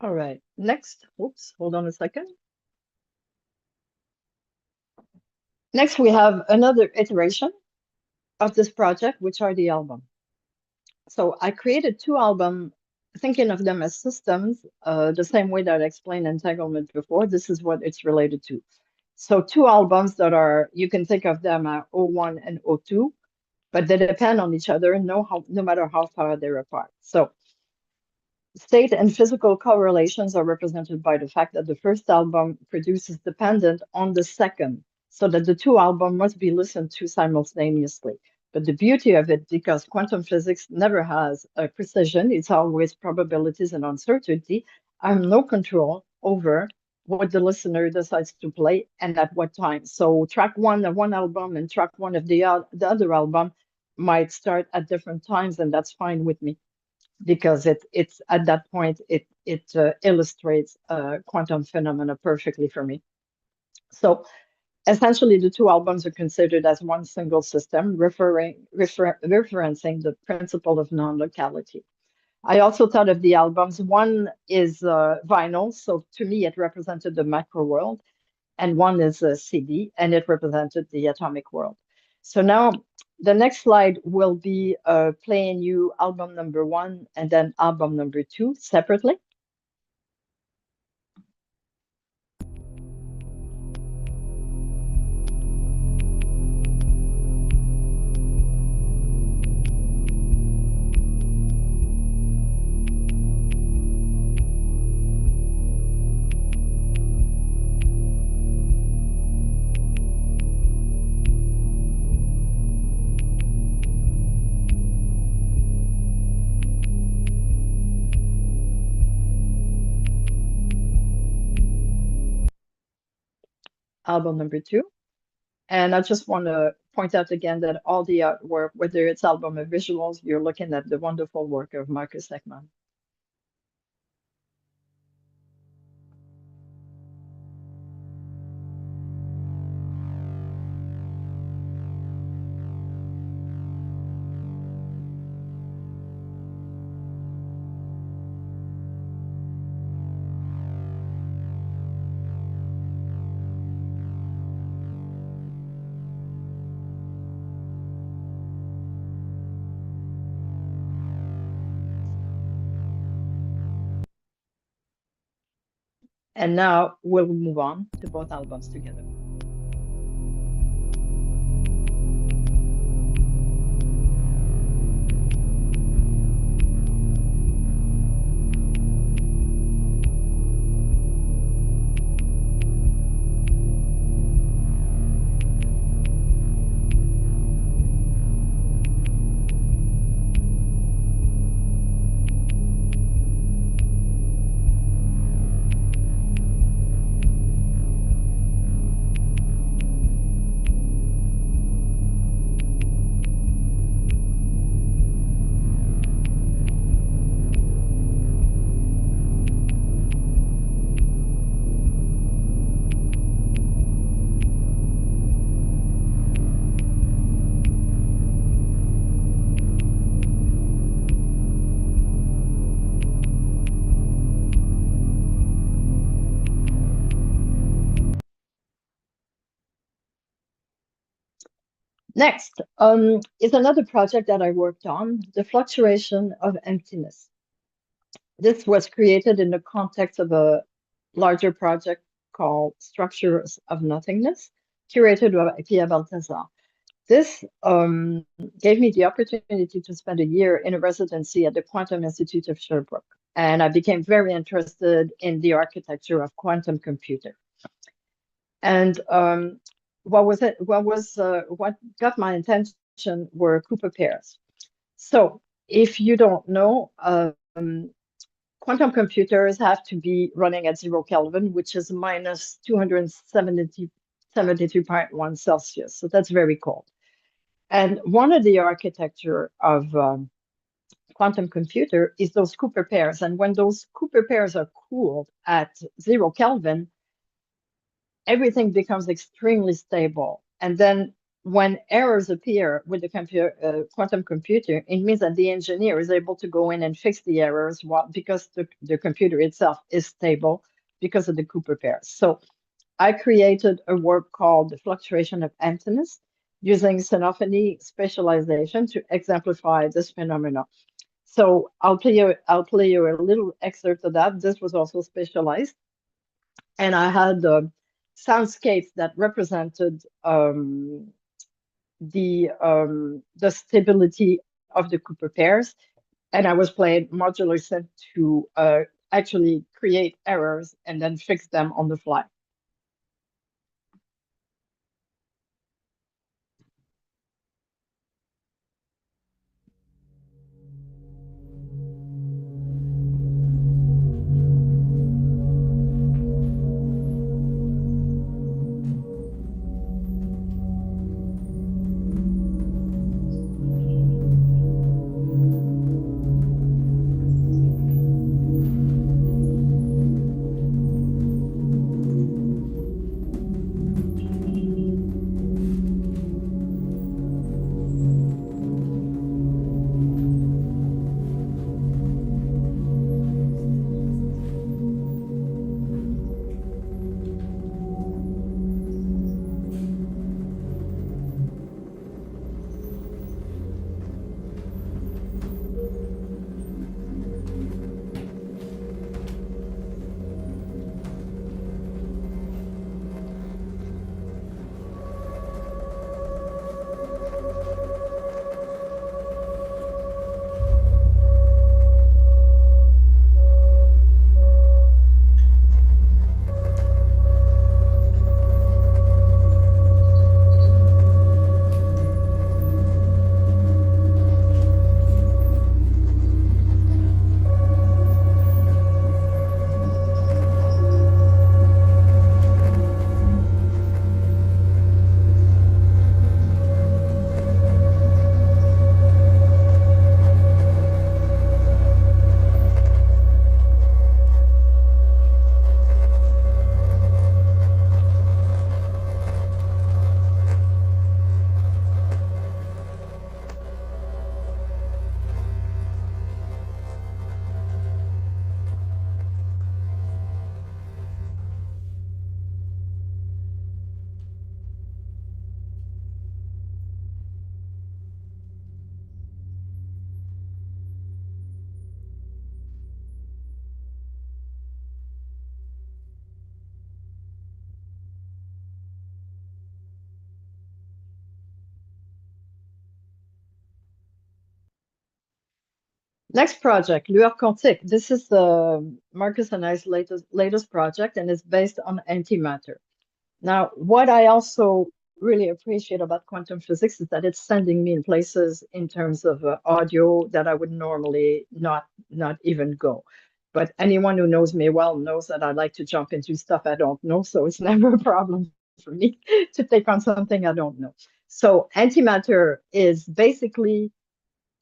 All right, next, oops, hold on a second. Next, we have another iteration of this project, which are the album. So I created 2 albums, thinking of them as systems, the same way that I explained Entanglement before. This is what it's related to. So 2 albums that are, you can think of them as O1 and O2, but they depend on each other, no matter how far they're apart. So state and physical correlations are represented by the fact that the first album produces dependent on the second, so that the 2 albums must be listened to simultaneously. But the beauty of it, because quantum physics never has a precision, it's always probabilities and uncertainty, I have no control over what the listener decides to play and at what time. So track 1 of one album and track 1 of the other album might start at different times, and that's fine with me, because it's at that point it illustrates quantum phenomena perfectly for me. So essentially, the 2 albums are considered as one single system, referencing the principle of non-locality. I also thought of the albums. One is vinyl, so to me it represented the macro world, and one is a CD, and it represented the atomic world. So now the next slide will be playing you album number 1 and then album number 2 separately. Album number 2. And I just want to point out again that all the artwork, whether it's album or visuals, you're looking at the wonderful work of Markus Heckmann. And now we'll move on to both albums together. Next is another project that I worked on, the fluctuation of emptiness. This was created in the context of a larger project called Structures of Nothingness, curated by Pierre Balthazar. This gave me the opportunity to spend a year in a residency at the Quantum Institute of Sherbrooke, and I became very interested in the architecture of quantum computer. And what got my attention were Cooper pairs. So if you don't know, quantum computers have to be running at 0 Kelvin, which is minus 273.1 Celsius. So that's very cold. And one of the architecture of quantum computer is those Cooper pairs. And when those Cooper pairs are cooled at 0 Kelvin, everything becomes extremely stable. And then when errors appear with the quantum computer, it means that the engineer is able to go in and fix the errors because the computer itself is stable because of the Cooper pairs. So I created a work called The Fluctuation of Emptiness using synesthesia spatialization to exemplify this phenomenon. So I'll play you a little excerpt of that. This was also spatialized. And I had soundscapes that represented the stability of the Cooper pairs, and I was playing modular synth to actually create errors and then fix them on the fly. Next project, Lueur Quantique. This is Markus and I's latest project, and it's based on antimatter. Now, what I also really appreciate about quantum physics is that it's sending me in places in terms of audio that I would normally not even go. But anyone who knows me well knows that I like to jump into stuff I don't know, so it's never a problem for me to take on something I don't know. So antimatter is basically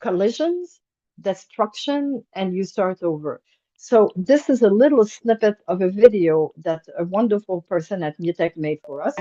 collisions, destruction, and you start over. So this is a little snippet of a video that a wonderful person at MUTEK made for us.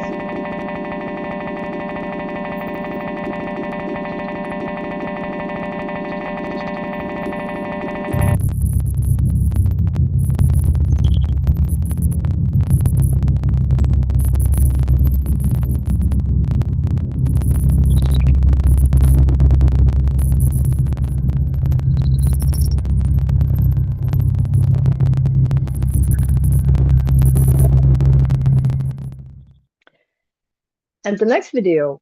And the next video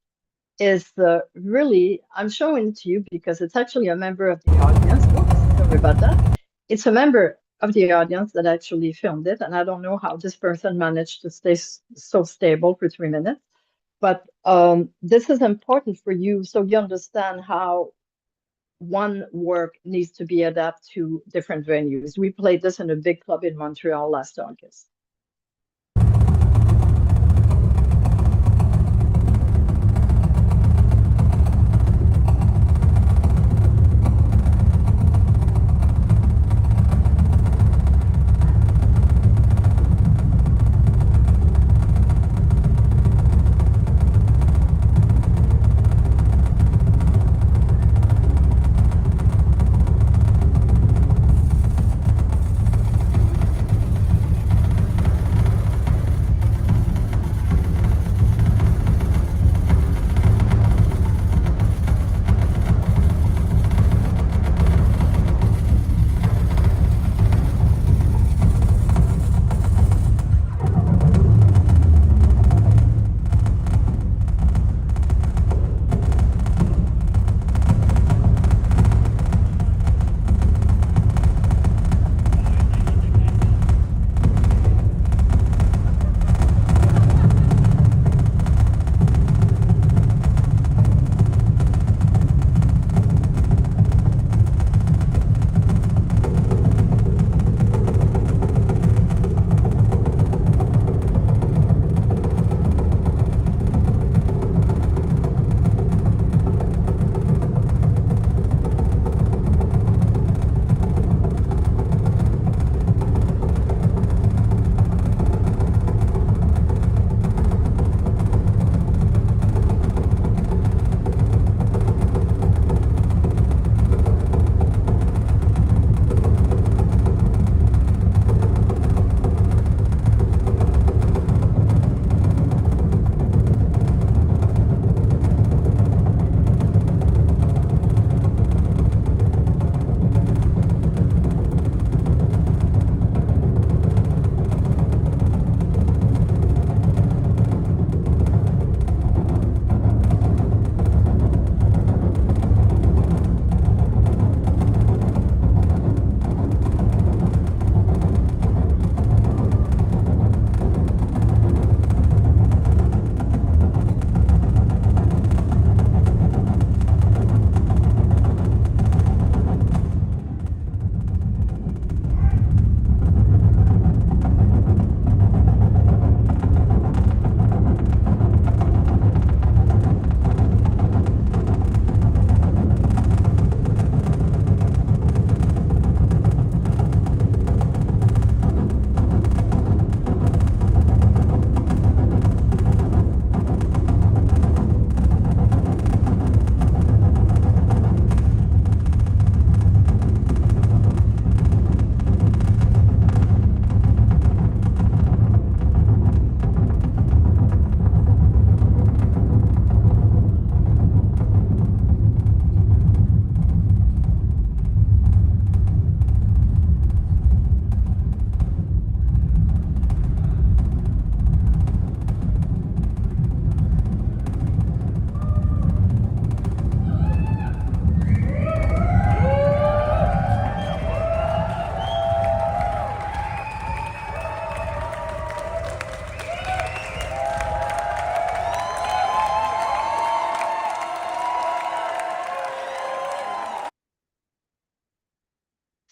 is really, I'm showing it to you because it's actually a member of the audience. Oops, sorry about that. It's a member of the audience that actually filmed it. And I don't know how this person managed to stay so stable for 3 minutes. But this is important for you so you understand how one work needs to be adapted to different venues. We played this in a big club in Montreal last August.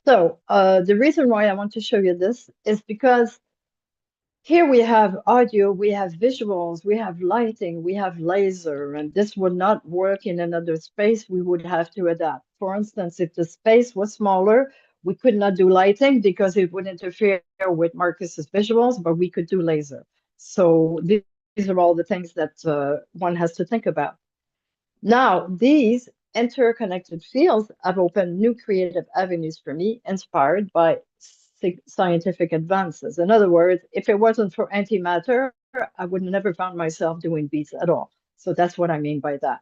So the reason why I want to show you this is because here we have audio, we have visuals, we have lighting, we have laser, and this would not work in another space. We would have to adapt. For instance, if the space was smaller, we could not do lighting because it would interfere with Markus's visuals, but we could do laser. So these are all the things that one has to think about. Now, these interconnected fields have opened new creative avenues for me, inspired by scientific advances. In other words, if it wasn't for antimatter, I would never found myself doing beats at all. So that's what I mean by that.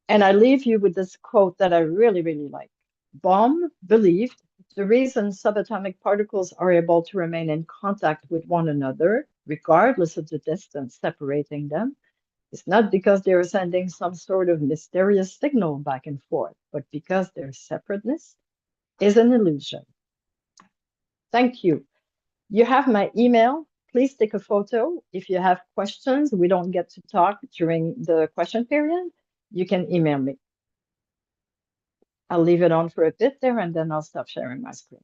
And I leave you with this quote that I really, really like. Bohm believed the reason subatomic particles are able to remain in contact with one another, regardless of the distance separating them, it's not because they're sending some sort of mysterious signal back and forth, but because their separateness is an illusion. Thank you. You have my email. Please take a photo. If you have questions, we don't get to talk during the question period, you can email me. I'll leave it on for a bit there and then I'll stop sharing my screen.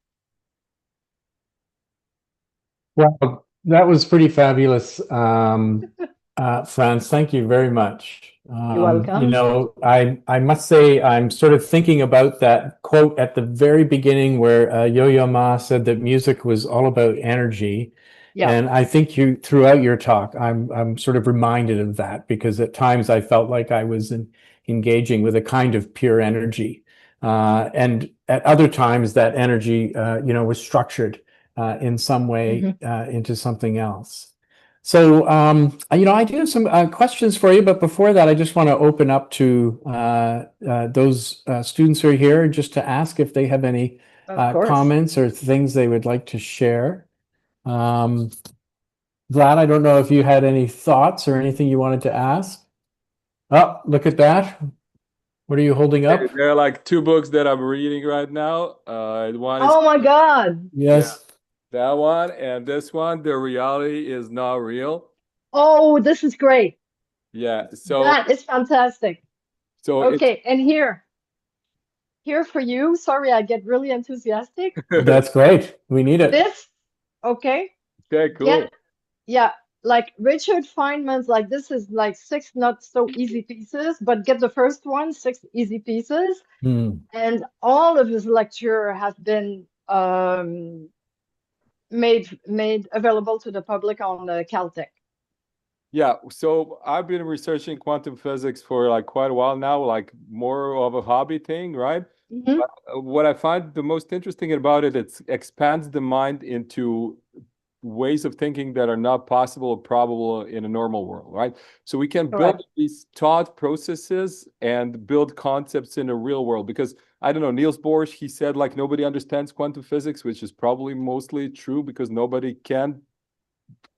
Well, that was pretty fabulous, Franz. Thank you very much. You're welcome. You know, I must say I'm sort of thinking about that quote at the very beginning where Yo-Yo Ma said that music was all about energy. Yeah. And I think you, throughout your talk, I'm sort of reminded of that because at times I felt like I was engaging with a kind of pure energy. And at other times that energy, you know, was structured in some way into something else. So, you know, I do have some questions for you, but before that, I just want to open up to those students who are here just to ask if they have any comments or things they would like to share. Vlad, I don't know if you had any thoughts or anything you wanted to ask. Oh, look at that. What are you holding up? There are like two books that I'm reading right now. One is, oh my God. Yes. Yeah, that one, and this one, The Reality Is Not Real. Oh, this is great. Yeah, so that is fantastic. So okay, and here for you. Sorry, I get really enthusiastic. That's great. We need it. This, okay. Okay, cool. Yeah, like Richard Feynman's, like this is like 6 not so easy pieces, but get the first one, 6 easy pieces. And all of his lecture have been made available to the public on Caltech. Yeah, so I've been researching quantum physics for like quite a while now, like more of a hobby thing, right? But what I find the most interesting about it, it expands the mind into ways of thinking that are not possible or probable in a normal world, right? So we can build these thought processes and build concepts in a real world. Because I don't know, Niels Bohr, he said like nobody understands quantum physics, which is probably mostly true because nobody can.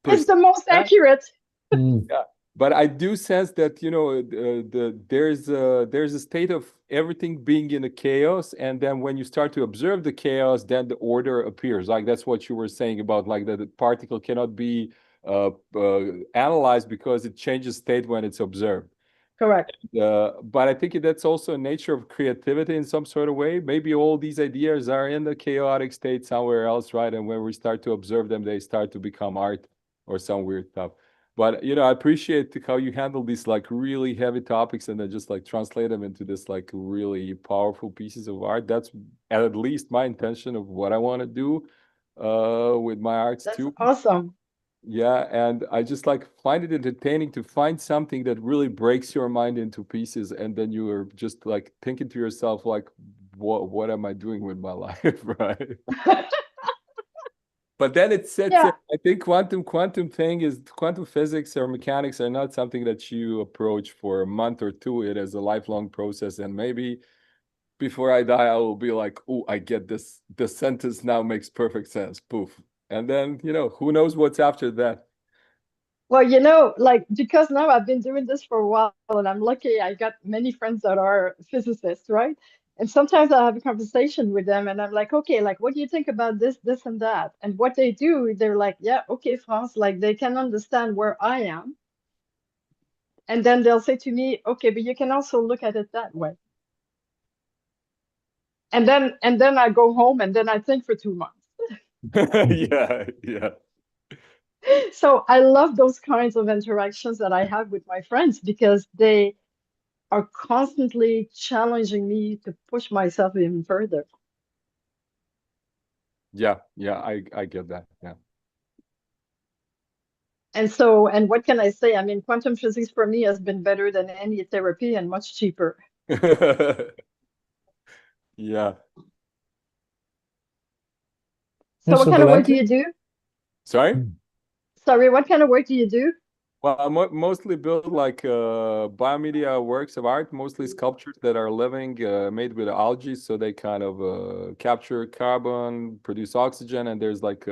It's the most accurate. Yeah, but I do sense that, you know, there's a state of everything being in a chaos, and then when you start to observe the chaos, then the order appears. Like that's what you were saying about like that the particle cannot be analyzed because it changes state when it's observed. Correct. But I think that's also a nature of creativity in some sort of way. Maybe all these ideas are in the chaotic state somewhere else, right? And when we start to observe them, they start to become art or some weird stuff. But, you know, I appreciate how you handle these like really heavy topics and then just like translate them into this like really powerful pieces of art. That's at least my intention of what I want to do with my arts too. Awesome. Yeah, and I just like find it entertaining to find something that really breaks your mind into pieces, and then you are just like thinking to yourself like, what am I doing with my life, right? But then it sets in. I think quantum physics or mechanics are not something that you approach for a month or two. It is a lifelong process, and maybe before I die, I will be like, oh, I get this. The sentence now makes perfect sense. Poof. And then, you know, who knows what's after that? Well, you know, like, because now I've been doing this for a while and I'm lucky I got many friends that are physicists, right? And sometimes I have a conversation with them and I'm like, okay, like, what do you think about this, this, and that? And what they do, they're like, yeah, okay, Franz, like they can understand where I am. And then they'll say to me, okay, but you can also look at it that way. And then I go home and then I think for 2 months. Yeah. So I love those kinds of interactions that I have with my friends because they are constantly challenging me to push myself even further. Yeah, I get that. Yeah. And what can I say? I mean, quantum physics for me has been better than any therapy and much cheaper. Yeah. So what kind of work do you do? Sorry? Sorry, what kind of work do you do? Well, I mostly build like biomedia works of art, mostly sculptures that are living, made with algae, so they kind of capture carbon, produce oxygen, and there's like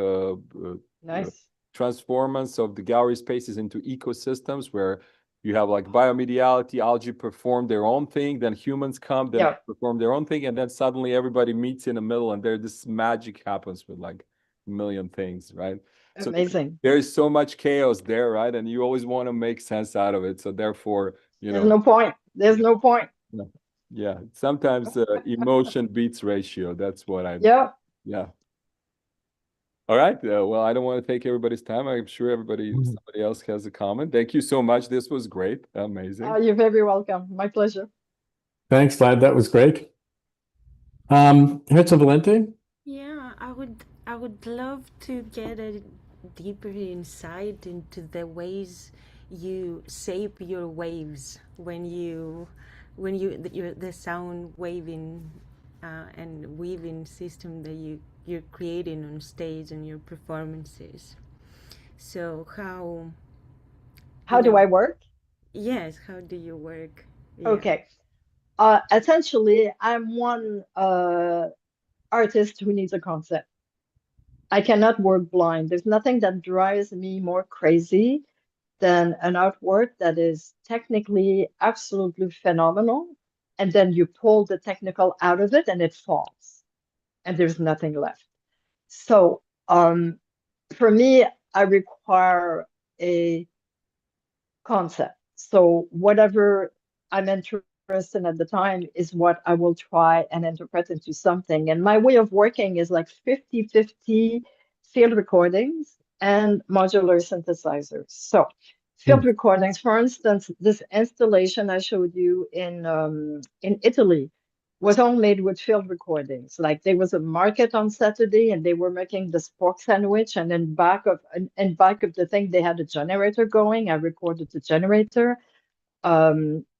Nice. transformance of the gallery spaces into ecosystems where you have like biomediality, algae perform their own thing, then humans come, then perform their own thing, and then suddenly everybody meets in the middle, and there this magic happens with like a million things, right? Amazing. So there's so much chaos there, right? And you always want to make sense out of it. So therefore, There's no point. There's no point. Yeah. Sometimes emotion beats ratio. That's what I. Yeah. All right. Well, I don't want to take everybody's time. I'm sure somebody else has a comment. Thank you so much. This was great. Amazing. You're very welcome. My pleasure. Thanks, Vlad. That was great. Herza Valente? Yeah, I would love to get a deeper insight into the ways you shape your waves when the sound waving and weaving system that you're creating on stage and your performances. So how do I work? Yes, how do you work? Yeah. Okay. Essentially, I'm one artist who needs a concept. I cannot work blind. There's nothing that drives me more crazy than an artwork that is technically absolutely phenomenal, and then you pull the technical out of it and it falls, and there's nothing left. So for me, I require a concept. So whatever I'm interested in at the time is what I will try and interpret into something. And my way of working is like 50-50 field recordings and modular synthesizers. So field recordings, for instance, this installation I showed you in Italy was all made with field recordings. Like there was a market on Saturday and they were making this pork sandwich, and in back of the thing they had a generator going. I recorded the generator.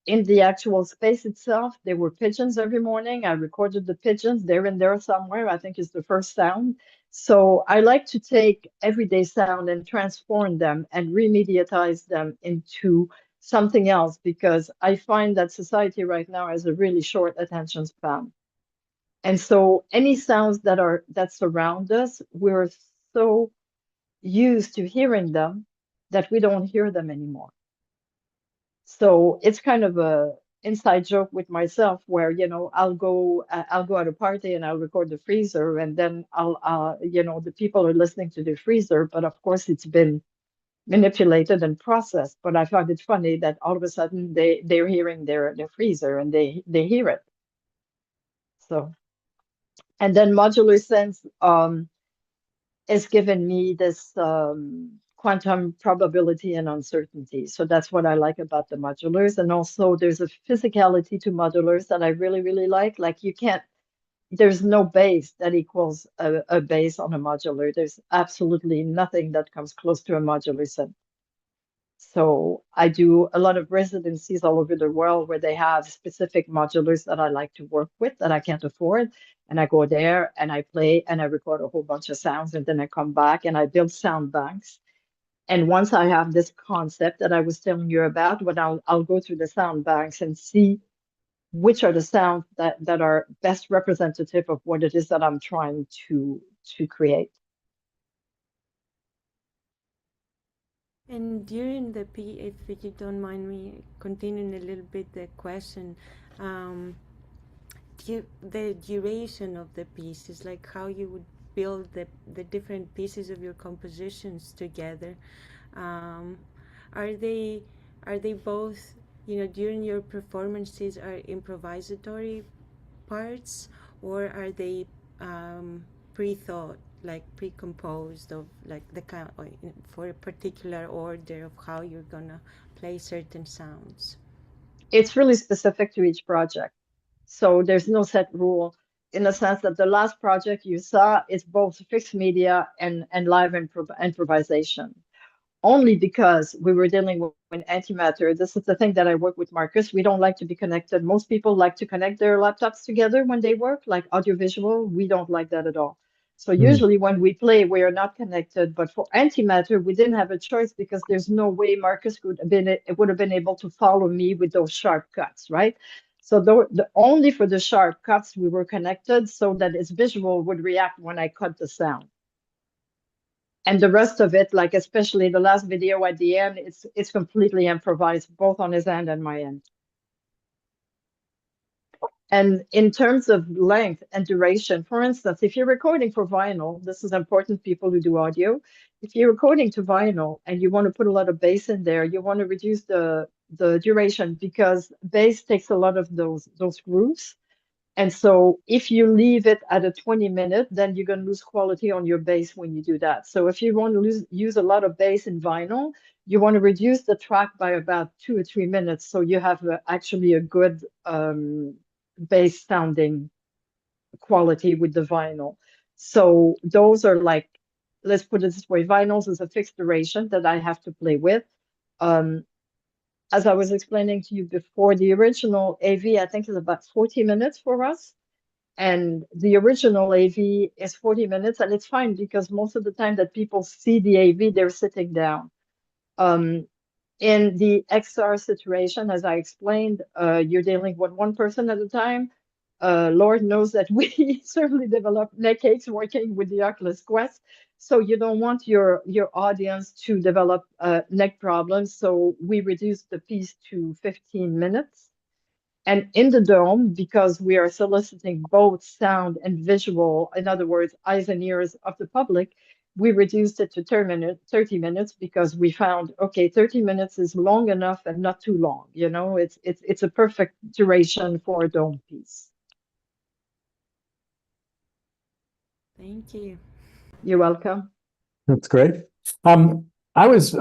In the actual space itself, there were pigeons every morning. I recorded the pigeons. They're in there somewhere. I think is the first sound. So I like to take everyday sound and transform them and remediatize them into something else, because I find that society right now has a really short attention span. And so any sounds that surround us, we're so used to hearing them that we don't hear them anymore. So it's kind of a inside joke with myself where, I'll go at a party and I'll record the freezer, and then the people are listening to the freezer, but of course it's been manipulated and processed. But I find it funny that all of a sudden they're hearing their freezer and they hear it. So, and then modular sense has given me this quantum probability and uncertainty. So that's what I like about the modulars. And also there's a physicality to modulars that I really, really like. Like there's no base that equals a base on a modular. There's absolutely nothing that comes close to a modular synth. So I do a lot of residencies all over the world where they have specific modulars that I like to work with that I can't afford. And I go there and I play and I record a whole bunch of sounds, and then I come back and I build sound banks. And once I have this concept that I was telling you about, when I'll go through the sound banks and see which are the sounds that are best representative of what it is that I'm trying to create. And during the piece, if you don't mind me continuing a little bit the question, the duration of the piece is like how you would build the different pieces of your compositions together. Are they both, during your performances, are improvisatory parts, or are they pre-thought, like pre-composed of like the kind for a particular order of how you're gonna play certain sounds? It's really specific to each project. So there's no set rule in the sense that the last project you saw is both fixed media and live improvisation. Only because we were dealing with antimatter. This is the thing that I work with Markus. We don't like to be connected. Most people like to connect their laptops together when they work, like audiovisual. We don't like that at all. So usually when we play, we are not connected. But for antimatter, we didn't have a choice because there's no way Markus would have been able to follow me with those sharp cuts, right? So only for the sharp cuts we were connected so that its visual would react when I cut the sound. And the rest of it, like especially the last video at the end, it's completely improvised, both on his end and my end. And in terms of length and duration, for instance, if you're recording for vinyl, this is important, people who do audio. If you're recording to vinyl and you want to put a lot of bass in there, you want to reduce the duration because bass takes a lot of those grooves. And so if you leave it at a 20-minute, then you're going to lose quality on your bass when you do that. So if you want to use a lot of bass in vinyl, you want to reduce the track by about 2 or 3 minutes. So you have actually a good bass sounding quality with the vinyl. So those are like, let's put it this way, vinyls is a fixed duration that I have to play with. As I was explaining to you before, the original AV, I think, is about 40 minutes for us. And the original AV is 40 minutes, and it's fine because most of the time that people see the AV, they're sitting down. In the XR situation, as I explained, you're dealing with one person at a time. Lord knows that we certainly develop neck aches working with the Oculus Quest. So you don't want your audience to develop neck problems. So we reduced the piece to 15 minutes. And in the dome, because we are soliciting both sound and visual, in other words, eyes and ears of the public, we reduced it to 30 minutes because we found, okay, 30 minutes is long enough and not too long. You know, it's a perfect duration for a dome piece. Thank you. You're welcome. That's great. I was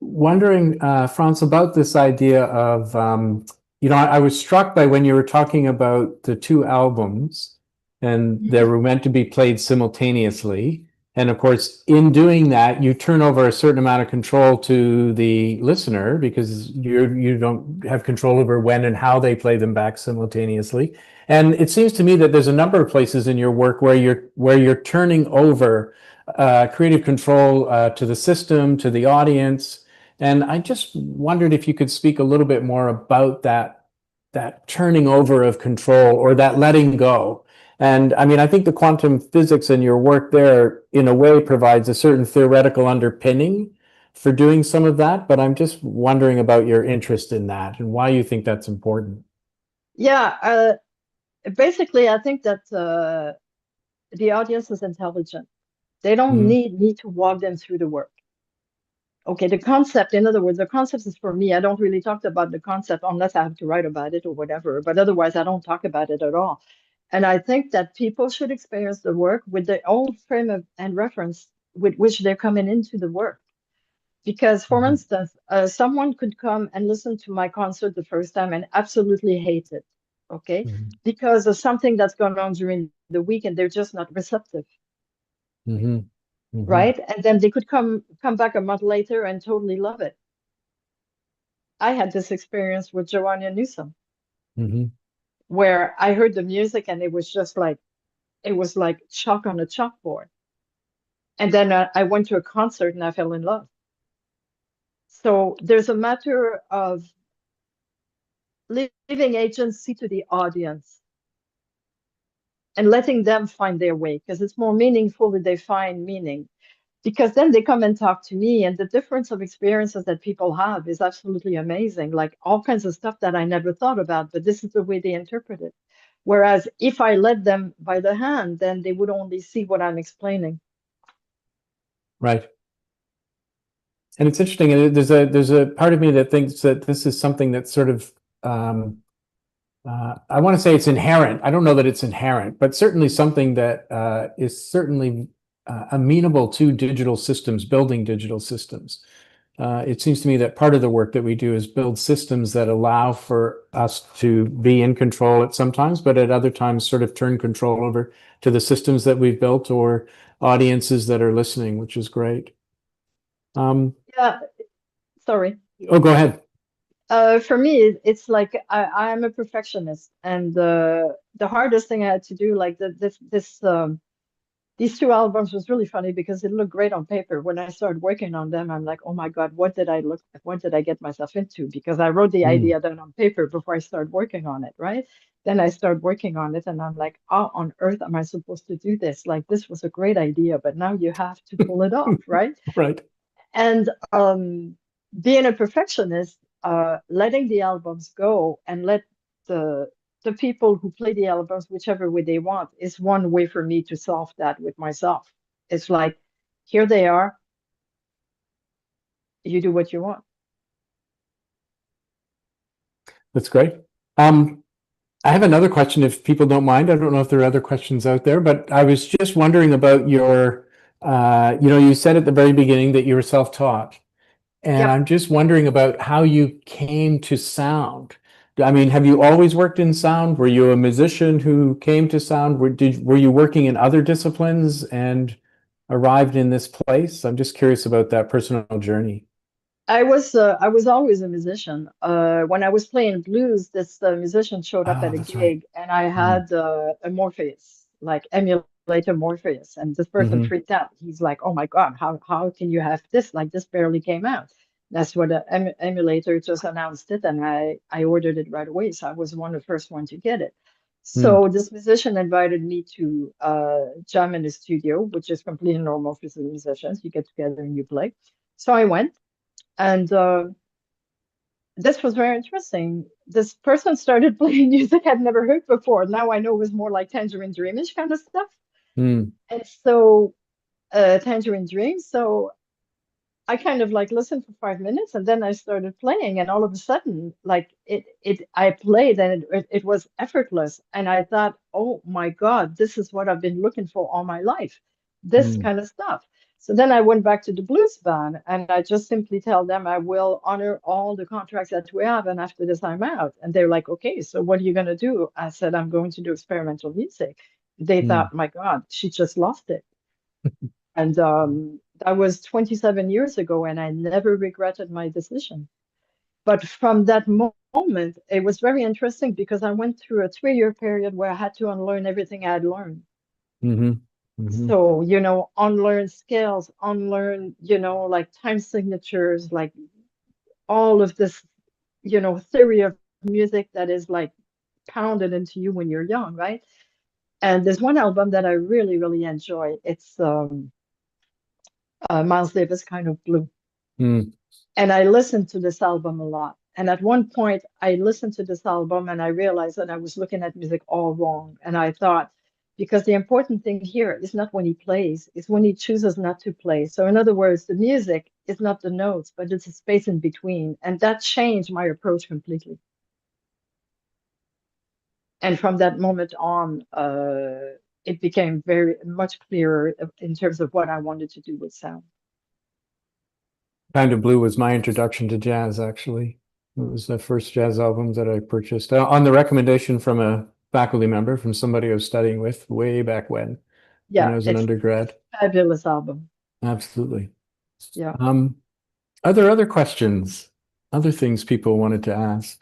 wondering, Franz, about this idea of, I was struck by when you were talking about the two albums and they were meant to be played simultaneously. And of course, in doing that, you turn over a certain amount of control to the listener because you don't have control over when and how they play them back simultaneously. And it seems to me that there's a number of places in your work where you're turning over creative control to the system, to the audience. And I just wondered if you could speak a little bit more about that turning over of control or that letting go. And I mean, I think the quantum physics in your work there, in a way, provides a certain theoretical underpinning for doing some of that. But I'm just wondering about your interest in that and why you think that's important. Yeah, basically, I think that the audience is intelligent. They don't need me to walk them through the work. Okay, the concept, in other words, the concept is for me. I don't really talk about the concept unless I have to write about it or whatever, but otherwise I don't talk about it at all. And I think that people should experience the work with their own frame of and reference with which they're coming into the work. Because, for instance, someone could come and listen to my concert the first time and absolutely hate it, okay? Because of something that's gone on during the week and they're just not receptive. Right? And then they could come back a month later and totally love it. I had this experience with Joanna Newsom, where I heard the music and it was just like, it was like chalk on a chalkboard. And then I went to a concert and I fell in love. So there's a matter of leaving agency to the audience and letting them find their way, because it's more meaningful that they find meaning. Because then they come and talk to me, and the difference of experiences that people have is absolutely amazing. Like all kinds of stuff that I never thought about, but this is the way they interpret it. Whereas if I led them by the hand, then they would only see what I'm explaining. Right. And it's interesting. And there's a part of me that thinks that this is something that's sort of I want to say it's inherent. I don't know that it's inherent, but certainly something that is certainly amenable to digital systems, building digital systems. It seems to me that part of the work that we do is build systems that allow for us to be in control at some times, but at other times sort of turn control over to the systems that we've built or audiences that are listening, which is great. Yeah, sorry. Oh, go ahead. For me, it's like I'm a perfectionist, and the hardest thing I had to do, like these two albums, was really funny because it looked great on paper. When I started working on them, I'm like, oh my God, what did I get myself into? Because I wrote the idea down on paper before I started working on it, right? Then I started working on it, and I'm like, how on earth am I supposed to do this? Like, this was a great idea, but now you have to pull it off, right? Right. And being a perfectionist, letting the albums go and let the people who play the albums whichever way they want is one way for me to solve that with myself. It's like, here they are, you do what you want. That's great. I have another question if people don't mind. I don't know if there are other questions out there, but I was just wondering about your, you said at the very beginning that you were self-taught. And Yep. I'm just wondering about how you came to sound. I mean, have you always worked in sound? Were you a musician who came to sound? Were you working in other disciplines and arrived in this place? I'm just curious about that personal journey. I was always a musician. When I was playing blues, this musician showed up Oh, at a that's right. gig, and I had a Morpheus, like emulator Morpheus, and this person Mm-hmm. freaked out. He's like, "Oh my God, how can you have this? Like this barely came out." That's what the emulator just announced it, and I ordered it right away. So I was one of the first one to get it. Mm. So this musician invited me to jam in the studio, which is completely normal for the musicians. You get together and you play. So I went. And this was very interesting. This person started playing music I'd never heard before. Now I know it was more like Tangerine Dreamish kind of stuff. Mm. And so, Tangerine Dream. So I kind of like listened for 5 minutes and then I started playing. And all of a sudden, like I played and it was effortless. And I thought, oh my God, this is what I've been looking for all my life, this Mm. kind of stuff. So then I went back to the blues band and I just simply tell them I will honor all the contracts that we have. And after this, I'm out. And they're like, okay, so what are you going to do? I said, I'm going to do experimental music. They Mm. thought, my God, she just lost it. And that was 27 years ago, and I never regretted my decision. But from that moment, it was very interesting because I went through a 3-year period where I had to unlearn everything I had learned. Mm-hmm. Mm-hmm. So, unlearn scales, unlearn, like time signatures, like all of this, theory of music that is like pounded into you when you're young, right? And there's one album that I really, really enjoy. It's Miles Davis Kind of Blue. Mm. And I listened to this album a lot. And at one point, I listened to this album and I realized that I was looking at music all wrong. And I thought, because the important thing here is not when he plays, it's when he chooses not to play. So, in other words, the music is not the notes, but it's a space in between. And that changed my approach completely. And from that moment on, it became very much clearer in terms of what I wanted to do with sound. Kind of Blue was my introduction to jazz, actually. It was the first jazz album that I purchased on the recommendation from a faculty member, from somebody I was studying with way back when I Yeah, was an it's undergrad. a fabulous album. Absolutely. Yeah. Are there other questions, other things people wanted to ask?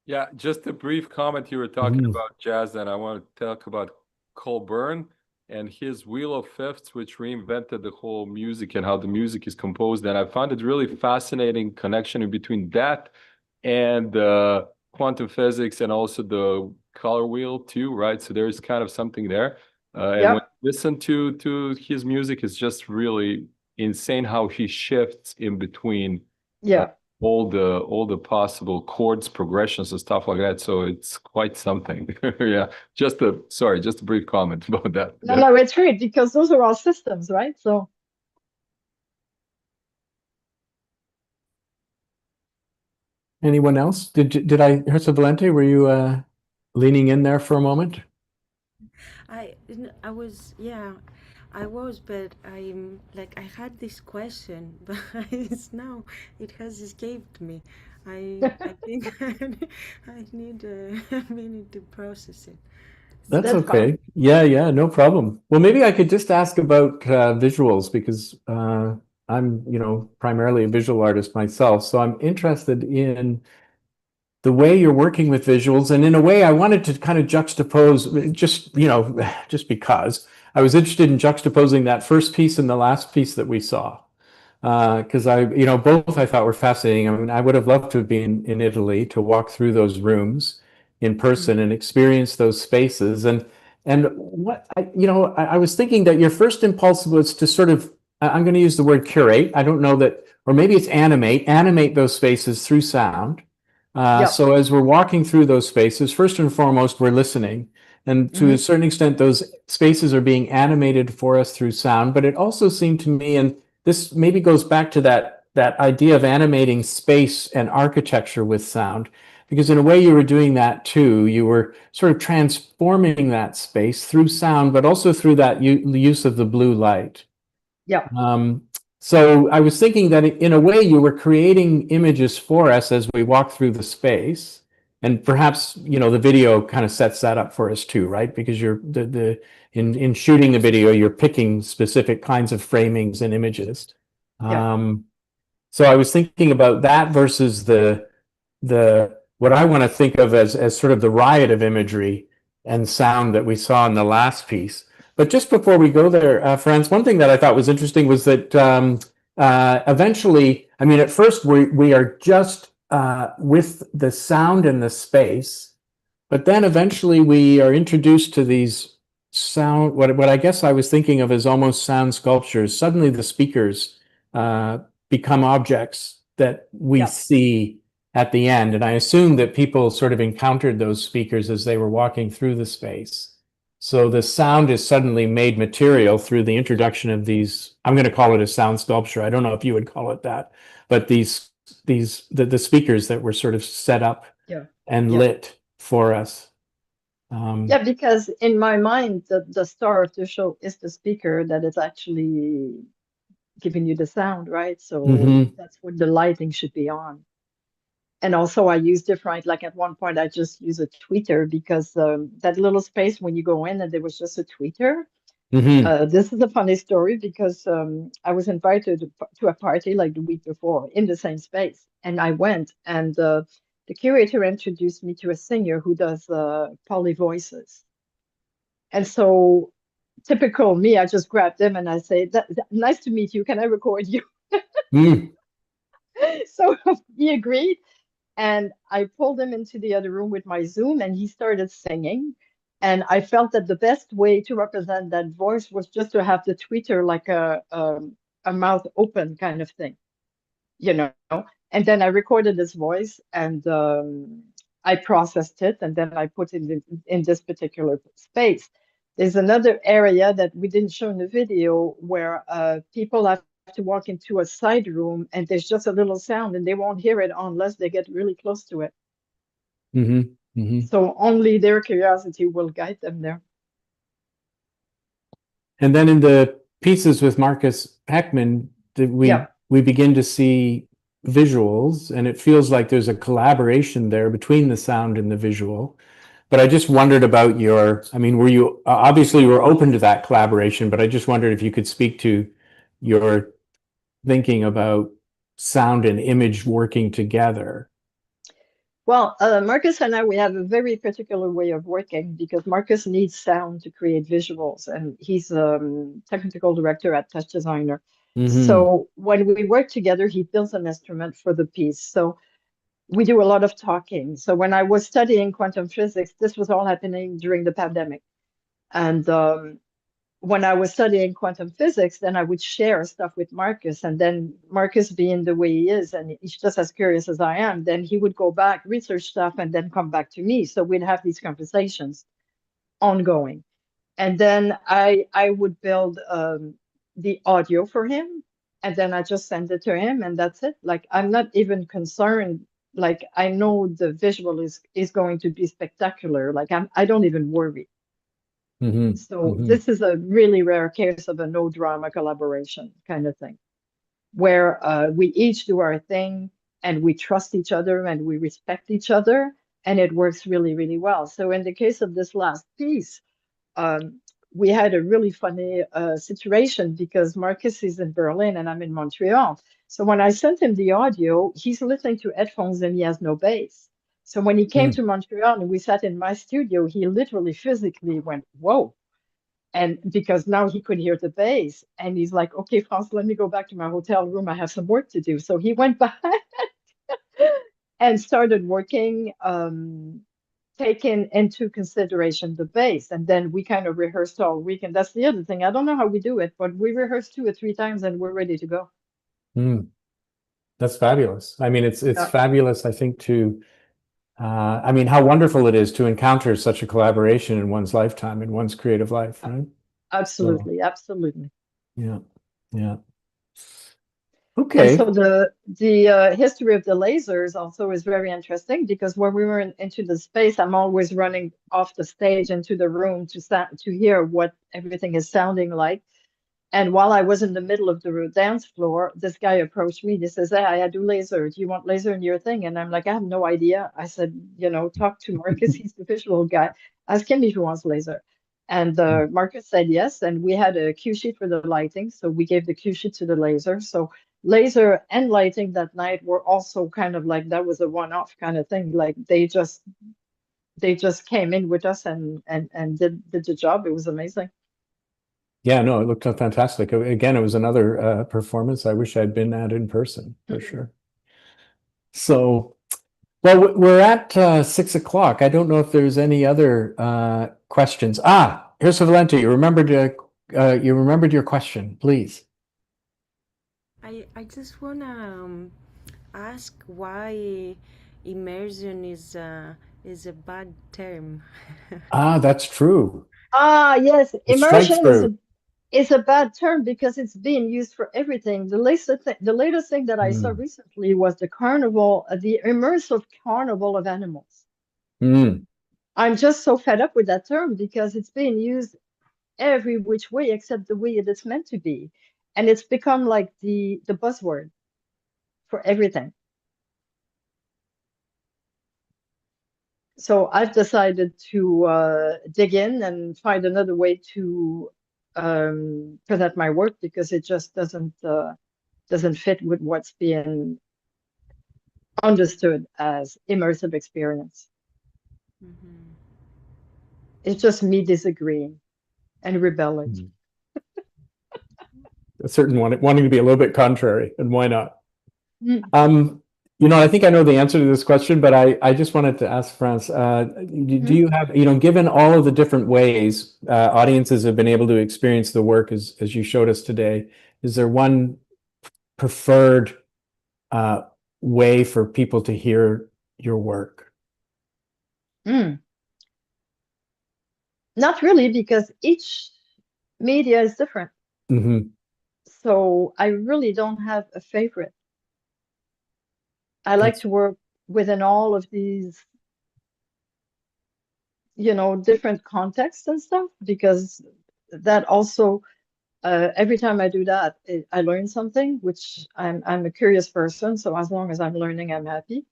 Yeah, just a brief comment. You were talking about jazz, and I want to talk about Colburn and his Wheel of Fifths, which reinvented the whole music and how the music is composed. And I found it really fascinating connection between that and quantum physics and also the color wheel too, right? So there's kind of something there. And when Yep. you listen to his music, it's just really insane how he shifts in between Yeah. all the possible chords, progressions, and stuff like that. So it's quite something. Yeah. Just a brief comment about that. No, it's great because those are all systems, right? So Anyone else? Did I, Hersa Valente, were you leaning in there for a moment? I was, yeah, I was, but I'm like, I had this question, but it's now, it has escaped me. I think I need a minute to process it. That's That's fine. okay. Yeah, no problem. Well, maybe I could just ask about visuals because I'm, primarily a visual artist myself. So I'm interested in the way you're working with visuals. And in a way, I wanted to kind of juxtapose just because I was interested in juxtaposing that first piece and the last piece that we saw. Because both I thought were fascinating. I mean, I would have loved to have been in Italy to walk through those rooms in person and experience those spaces. And what I was thinking that your first impulse was to sort of, I'm going to use the word curate. I don't know that, or maybe it's animate those spaces through sound. Yep. So as we're walking through those spaces, first and foremost, we're listening. And to a certain extent, those spaces are being animated for us through sound. But it also seemed to me, and this maybe goes back to that idea of animating space and architecture with sound, because in a way you were doing that too. You were sort of transforming that space through sound, but also through that use of the blue light. Yeah. So I was thinking that in a way you were creating images for us as we walk through the space. And perhaps, the video kind of sets that up for us too, right? Because you're in shooting the video, you're picking specific kinds of framings and images. Yeah. So I was thinking about that versus the what I want to think of as sort of the riot of imagery and sound that we saw in the last piece. But just before we go there, Franz, one thing that I thought was interesting was that eventually, I mean, at first we are just with the sound and the space, but then eventually we are introduced to these sound, what I guess I was thinking of as almost sound sculptures. Suddenly the speakers become objects that we see at the end. And I assume that people sort of encountered those speakers as they were walking through the space. So the sound is suddenly made material through the introduction of these, I'm going to call it a sound sculpture. I don't know if you would call it that, but the speakers that were sort of set up and lit for us. Yeah, because in my mind, the star of the show is the speaker that is actually giving you the sound, right? So that's what the lighting should be on. And also I use different, like at one point I just use a tweeter because that little space when you go in and there was just a tweeter. This is a funny story because I was invited to a party like the week before in the same space. And I went and the curator introduced me to a singer who does poly voices. And so typical me, I just grabbed him and I say, nice to meet you. Can I record you? So he agreed. And I pulled him into the other room with my Zoom and he started singing. And I felt that the best way to represent that voice was just to have the tweeter like a mouth open kind of thing, And then I recorded his voice and I processed it and then I put it in this particular space. There's another area that we didn't show in the video where people have to walk into a side room and there's just a little sound and they won't hear it unless they get really close to it. So only their curiosity will guide them there. And then in the pieces with Markus Heckmann, we begin to see visuals, and it feels like there's a collaboration there between the sound and the visual. But I just wondered about were you obviously were open to that collaboration, but I just wondered if you could speak to your thinking about sound and image working together. Well, Markus and I, we have a very particular way of working because Markus needs sound to create visuals, and he's technical director at Touch Designer. So when we work together, he builds an instrument for the piece. So we do a lot of talking. So when I was studying quantum physics, this was all happening during the pandemic. And when I was studying quantum physics, then I would share stuff with Markus. And then Markus, being the way he is, and he's just as curious as I am, then he would go back, research stuff, and then come back to me. So we'd have these conversations ongoing. And then I would build the audio for him. And then I just send it to him and that's it. Like, I'm not even concerned like I know the visual is going to be spectacular. Like I don't even worry. So this is a really rare case of a no drama collaboration kind of thing, where we each do our thing and we trust each other and we respect each other, and it works really, really well. So in the case of this last piece, we had a really funny situation because Markus is in Berlin and I'm in Montreal. So when I sent him the audio, he's listening to headphones and he has no bass. So when he came to Montreal and we sat in my studio, he literally physically went, whoa. And because now he could hear the bass, and he's like, okay, France, let me go back to my hotel room. I have some work to do. So he went back and started working, taking into consideration the bass. And then we kind of rehearsed all week. And that's the other thing. I don't know how we do it, but we rehearse 2 or 3 times and we're ready to go. That's fabulous. I mean, it's fabulous, I think, to I mean, how wonderful it is to encounter such a collaboration in one's lifetime, in one's creative life, right? Absolutely, absolutely. Yeah, yeah. And Okay. so the history of the lasers also is very interesting, because when we were into the space, I'm always running off the stage into the room to hear what everything is sounding like. And while I was in the middle of the dance floor, this guy approached me. He says, hey, I do laser. Do you want laser in your thing? And I'm like, I have no idea. I said, you know, talk to Markus. He's the visual guy. Ask him if he wants laser. And Markus said yes. And we had a cue sheet for the lighting. So we gave the cue sheet to the laser. So laser and lighting that night were also kind of like, that was a one-off kind of thing. Like they just came in with us and did the job. It was amazing. Yeah, no, it looked fantastic. Again, it was another performance I wish I'd been at in person, for sure. So, well, we're at 6 o'clock. I don't know if there's any other questions. Here's Valente. You remembered your question, please. I just wanna ask why immersion is a bad term. That's true. Yes, It strikes immersion is a bad term because it's being used for everything. The latest thing that I saw recently was the carnival, the immersive carnival of animals. I'm just so fed up with that term because it's being used every which way except the way it's meant to be. And it's become like the buzzword for everything. So I've decided to dig in and find another way to present my work, because it just doesn't fit with what's being understood as immersive experience. It's just me disagreeing and rebelling. A certain one wanting to be a little bit contrary, and why not? You know, I think I know the answer to this question, but I just wanted to ask France, do you have, you know, given all of the different ways audiences have been able to experience the work as you showed us today, is there one preferred way for people to hear your work? Not really, because each media is different. So I really don't have a favorite. I like to work within all of these, you know, different contexts and stuff, because that also, every time I do that, I learn something, which I'm a curious person. So as long as I'm learning, I'm happy.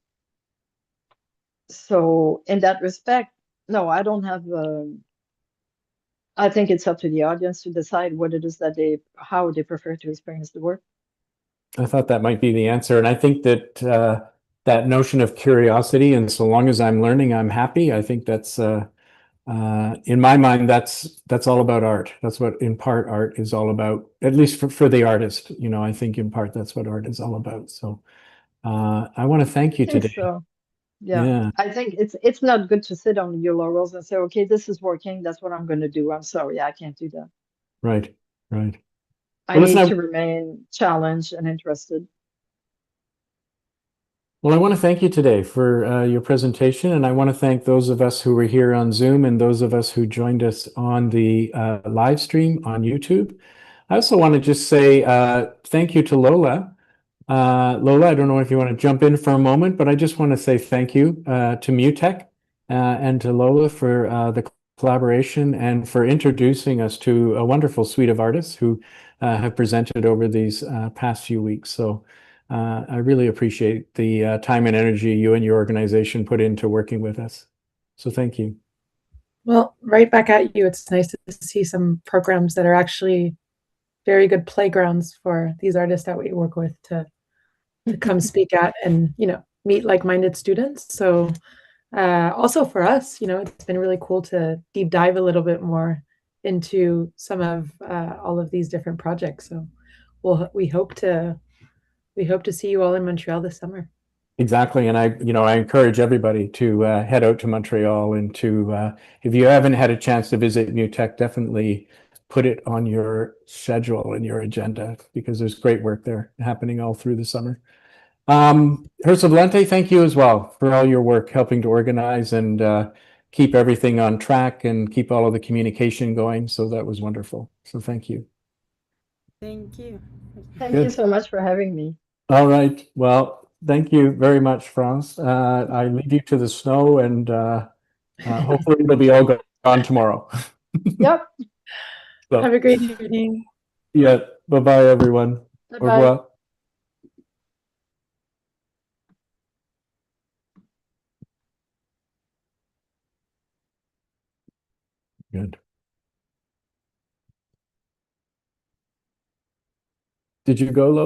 So in that respect, no, I don't have, I think it's up to the audience to decide what it is that how they prefer to experience the work. I thought that might be the answer. And I think that that notion of curiosity, and so long as I'm learning, I'm happy. I think that's, in my mind, that's all about art. That's what, in part, art is all about, at least for the artist. You know, I think in part, that's what art is all about. So I want to thank you today. So. Yeah, I think it's not good to sit on your laurels and say, okay, this is working, that's what I'm going to do. I'm sorry, I can't do that. Right, right. I need to remain challenged and interested. Well, I want to thank you today for your presentation, and I want to thank those of us who were here on Zoom and those of us who joined us on the live stream on YouTube. I also want to just say thank you to Lola Lola, I don't know if you want to jump in for a moment, but I just want to say thank you to MUTEK and to Lola for the collaboration and for introducing us to a wonderful suite of artists who have presented over these past few weeks. So I really appreciate the time and energy you and your organization put into working with us. So thank you. Well, right back at you. It's nice to see some programs that are actually very good playgrounds for these artists that we work with to come speak at and, you know, meet like-minded students. So also for us, you know, it's been really cool to deep dive a little bit more into some of all of these different projects. So we hope to see you all in Montreal this summer. Exactly, and I encourage everybody to head out to Montreal and to if you haven't had a chance to visit MUTEK, definitely put it on your schedule and your agenda because there's great work there happening all through the summer. Hersa Valente, thank you as well for all your work helping to organize and keep everything on track and keep all of the communication going. So that was wonderful. So thank you. Thank you. Thank you so much for having me. All right. Well, thank you very much, France. I leave you to the snow and hopefully it'll be all gone tomorrow. Yep. So, Have a great evening. yeah. Bye-bye, everyone. Au Bye-bye. revoir. Good. Did you go, Lola?